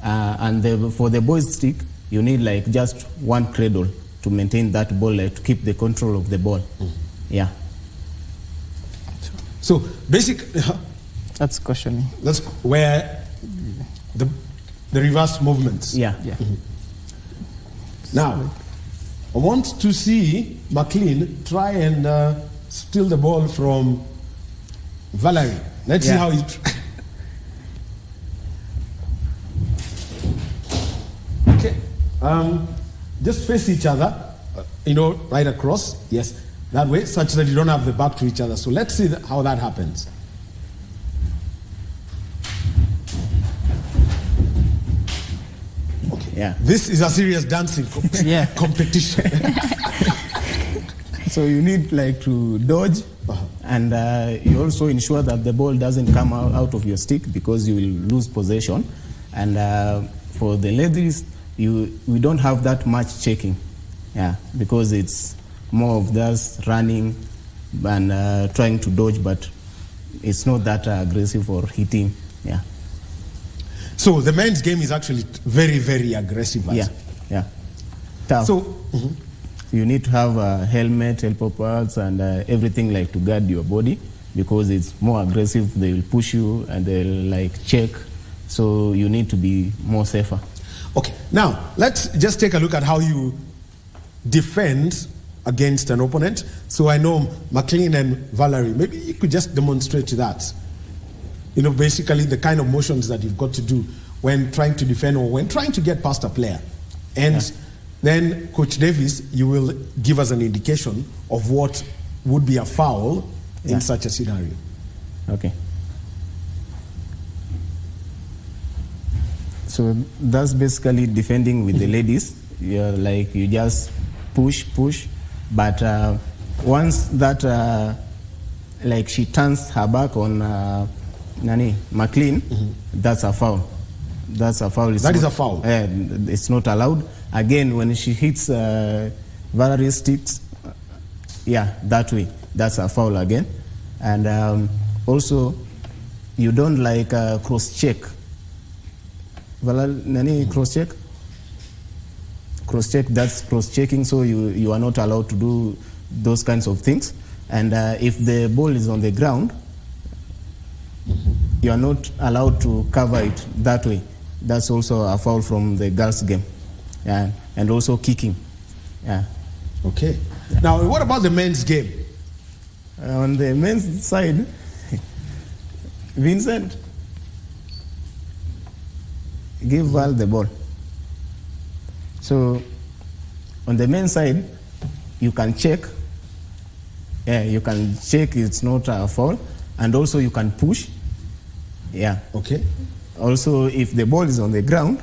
and for the boys stick, you need just one cradle to maintain that ball, to keep the control of the ball. Yeah.
So basically,
that's cautioning.
That's where the reverse movements.
Yeah.
Now, I want to see McLean try and steal the ball from Valerie. Let's see how he... Okay. Just face each other, right across. Yes, that way, such that you don't have the back to each other. So let's see how that happens. Okay.
Yeah.
This is a serious dancing competition.
So you need like to dodge, and you also ensure that the ball doesn't come out of your stick because you will lose possession. And for the ladies, we don't have that much checking, because it's more of just running and trying to dodge, but it's not that aggressive or hitting.
So the men's game is actually very, very aggressive.
Tough.
So
you need to have a helmet, elbow pads, and everything like to guard your body, because it's more aggressive. They will push you and they'll like check. So you need to be more safer.
Okay, now let's just take a look at how you defend against an opponent. So I know McLean and Valerie, maybe you could just demonstrate that. Basically the kind of motions that you've got to do when trying to defend or when trying to get past a player. And then Coach Davis, you will give us an indication of what would be a foul in such a scenario.
Okay. So that's basically defending with the ladies. You just push, but once that like she turns her back on McLean, that's a foul. That's a foul.
That is a foul.
It's not allowed. Again, when she hits Valerie's sticks, that way, that's a foul again. And also, you don't like cross-check. Cross-check? Cross-check, that's cross-checking, so you are not allowed to do those kinds of things. And if the ball is on the ground, you are not allowed to cover it that way. That's also a foul from the girls' game. And also kicking.
Okay. Now, what about the men's game?
On the men's side, Vincent, give Val the ball. So, on the men's side, you can check. You can check it's not a foul. And also you can push.
Okay.
Also, if the ball is on the ground,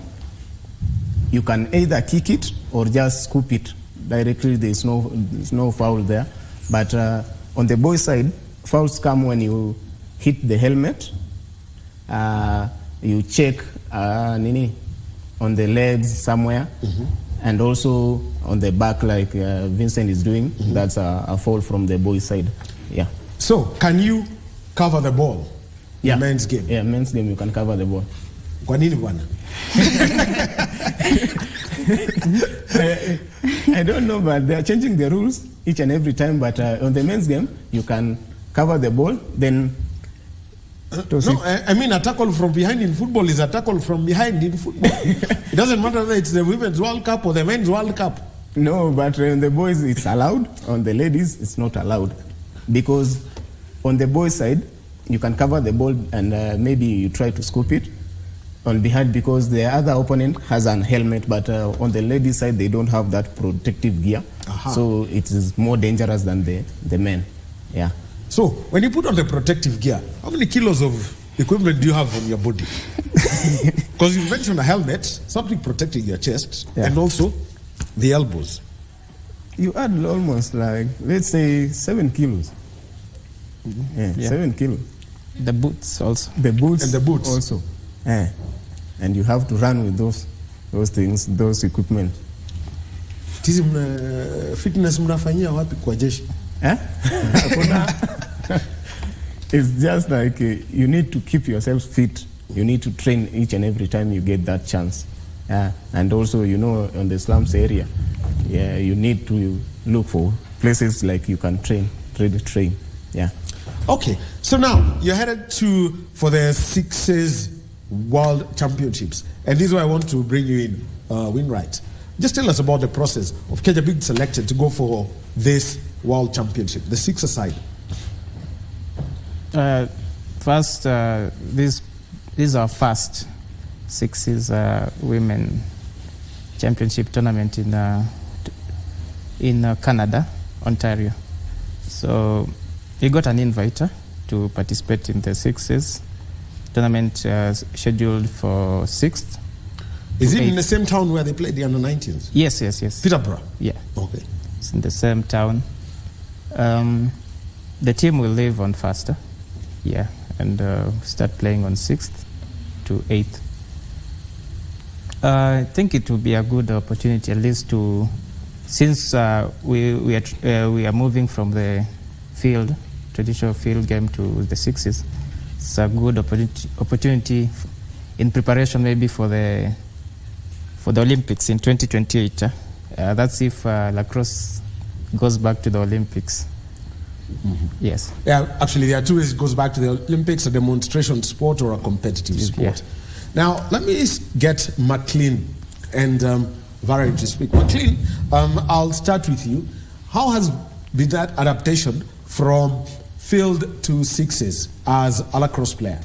you can either kick it or just scoop it directly. There's no foul there. But on the boys' side, fouls come when you hit the helmet. You check on the legs somewhere, and also on the back, like Vincent is doing. That's a foul from the boys' side.
So, can you cover the ball in men's game?
Yeah, men's game you can cover the ball.
Kwa nini bwana?
I don't know, but they are changing the rules each and every time. But on the men's game, you can cover the ball, then...
I mean a tackle from behind in football is a tackle from behind in football. It doesn't matter whether it's the Women's World Cup or the Men's World Cup.
No, but on the boys it's allowed. On the ladies, it's not allowed. Because on the boys' side, you can cover the ball and maybe you try to scoop it on behind because the other opponent has an helmet, but on the ladies' side, they don't have that protective gear. So it is more dangerous than the men.
So when you put on the protective gear, how many kilos of equipment do you have on your body? Because you mentioned a helmet, something protecting your chest, and also the elbows.
You add almost like, let's say, 7 kilos. 7 kilos.
The boots also.
The boots.
And the boots.
Also. And you have to run with those things, those equipment.
Tizi fitness mnafanyia wapi kwa jeshi?
It's just like you need to keep yourself fit. You need to train each and every time you get that chance. And also, on the slums area, you need to look for places like you can train.
Okay, so now you're headed for the Sixes World Championships, and this is why I want to bring you in, Winwright. Just tell us about the process of Kenya being selected to go for this World Championship, the sixer side.
First, this is our first sixes women championship tournament in Canada, Ontario. So we got an invite to participate in the sixes tournament scheduled for 6th.
Is it in the same town where they played the under-19s?
Yes.
Peterborough?
Yeah.
Okay.
It's in the same town. The team will leave on faster, and start playing on 6th to 8th. I think it will be a good opportunity, at least since we are moving from the traditional field game to the sixes. It's a good opportunity in preparation maybe for the Olympics in 2028. That's if lacrosse goes back to the Olympics.
Mm-hmm.
Yes.
Yeah, actually there are two ways it goes back to the Olympics: a demonstration sport or a competitive sport.
Yeah.
Now, let me get McLean and Valerie to speak. McLean, I'll start with you. How has been that adaptation from field to sixes as a lacrosse player?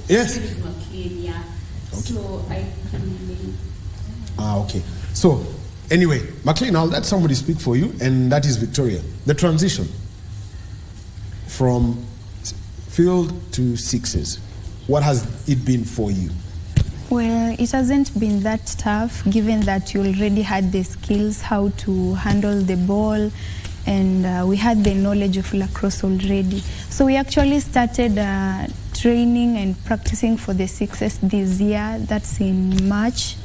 Yes.
Okay. So I can.
Okay. So, anyway, McLean, I'll let somebody speak for you, and that is Victoria. The transition from field to sixes, what has it been for you?
Well, it hasn't been that tough, given that you already had the skills how to handle the ball, and we had the knowledge of lacrosse already. So we actually started training and practicing for the sixes this year. That's in March.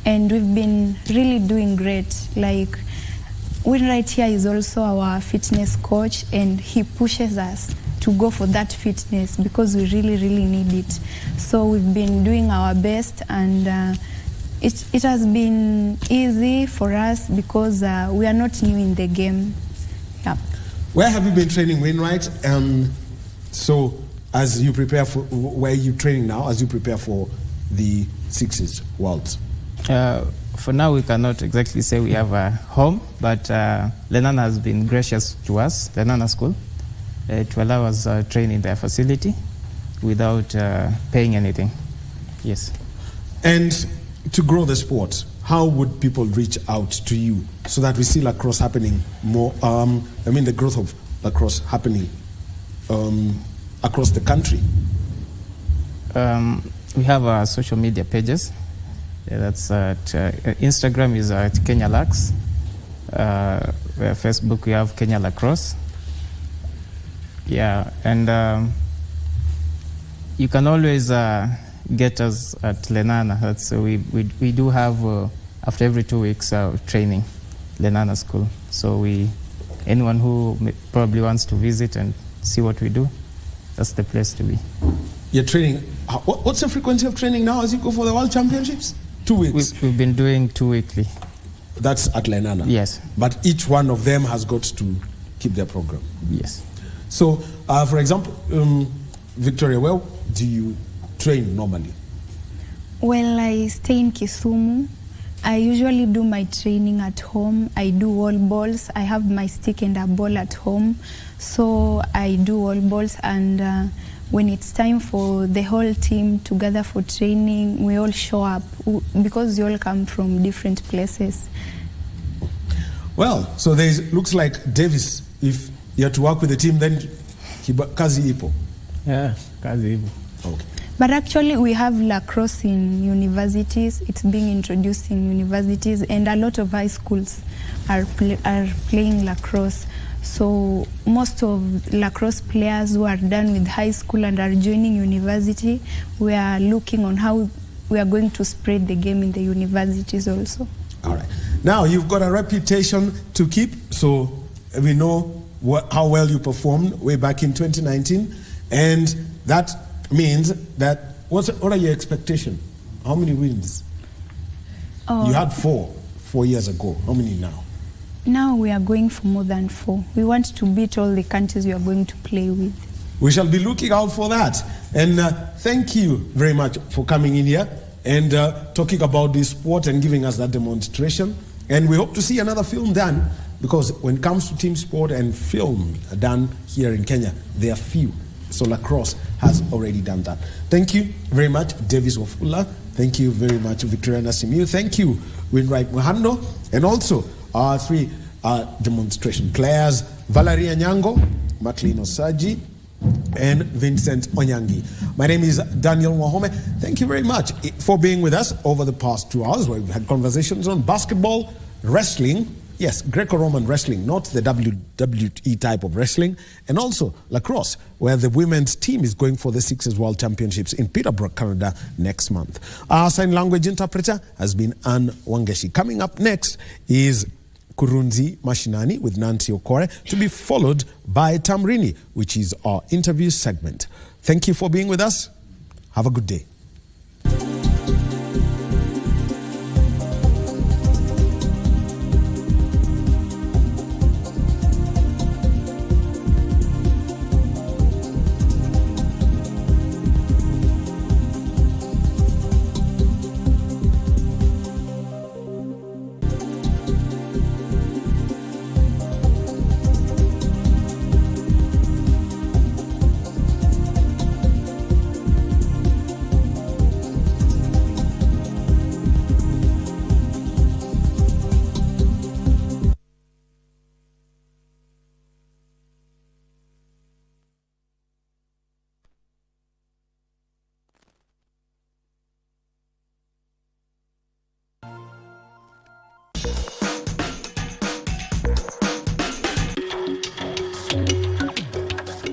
And we've been really doing great. Like, Win right here is also our fitness coach, and he pushes us to go for that fitness because we really, really need it. So we've been doing our best, and it has been easy for us because we are not new in the game. Yeah.
Where have you been training, Wainwright? So as you prepare for, where are you training now as you prepare for the Sixes Worlds?
For now, we cannot exactly say we have a home, but Lenana has been gracious to us, Lenana School, to allow us to train in their facility without paying anything. Yes.
And to grow the sport, how would people reach out to you so that we see lacrosse happening more? The growth of lacrosse happening across the country.
We have our social media pages. That's at Instagram is at Kenya Lax. Facebook we have Kenya Lacrosse. Yeah, and you can always get us at Lenana. That's we do have after every 2 weeks training, Lenana School. So anyone who probably wants to visit and see what we do, that's the place to be.
You're training. What's the frequency of training now as you go for the World Championships? 2 weeks.
We've been doing 2 weekly.
That's at Lenana.
Yes.
But each one of them has got to keep their program.
Yes.
So, for example, Victoria, where do you train normally?
Well, I stay in Kisumu. I usually do my training at home. I do wall balls. I have my stick and a ball at home. So I do wall balls, and when it's time for the whole team to gather for training, we all show up because we all come from different places.
Well, so looks like Davis, if you have to work with the team, then kazi ipo.
Yeah, kazi ipo.
Okay.
But actually we have lacrosse in universities. It's being introduced in universities, and a lot of high schools are playing lacrosse. So most of lacrosse players who are done with high school and are joining university, we are looking on how we are going to spread the game in the universities also.
All right. Now you've got a reputation to keep, so we know how well you performed way back in 2019, and that means that what are your expectations? How many wins? You had 4 years ago. How many now?
Now we are going for more than 4. We want to beat all the countries we are going to play with.
We shall be looking out for that. And thank you very much for coming in here and talking about this sport and giving us that demonstration. And we hope to see another film done, because when it comes to team sport and film done here in Kenya, there are few. So lacrosse has already done that. Thank you very much, Davis Wafula. Thank you very much, Victoriana Simiu. Thank you, Winright Muhando. And also our 3 demonstration players, Valeria Nyango, Maclean Osaji, and Vincent Onyangi. My name is Daniel Wahome. Thank you very much for being with us over the past 2 hours, where we've had conversations on basketball, wrestling, yes, Greco-Roman wrestling, not the WWE type of wrestling, and also lacrosse, where the women's team is going for the Sixers World Championships in Peterborough, Canada next month. Our sign language interpreter has been Anne Wangeshi. Coming up next is Kurunzi Mashinani with Nancy Okore, to be followed by Tamrini, which is our interview segment. Thank you for being with us. Have a good day.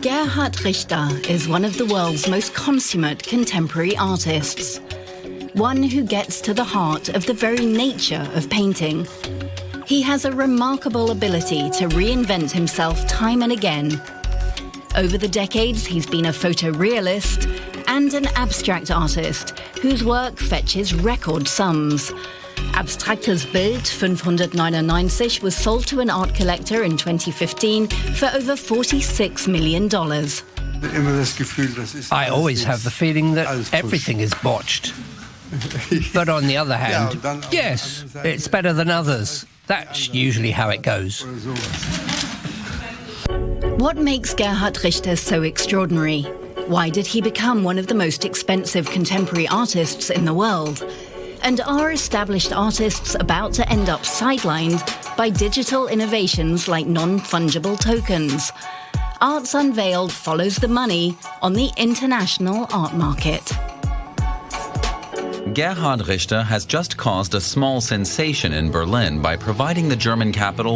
Gerhard Richter is one of the world's most consummate contemporary artists. One who gets to the heart of the very nature of painting. He has a remarkable ability to reinvent himself time and again. Over the decades, he's been a photorealist and an abstract artist whose work fetches record sums. Abstraktes Bild 599 was sold to an art collector in 2015 for over $46 million.
I always have the feeling that everything is botched. But on the other hand, yes, it's better than others. That's usually how it goes.
What makes Gerhard Richter so extraordinary? Why did he become one of the most expensive contemporary artists in the world? And are established artists about to end up sidelined by digital innovations like non-fungible tokens? Arts Unveiled follows the money on the international art market.
Gerhard Richter has just caused a small sensation in Berlin by providing the German capital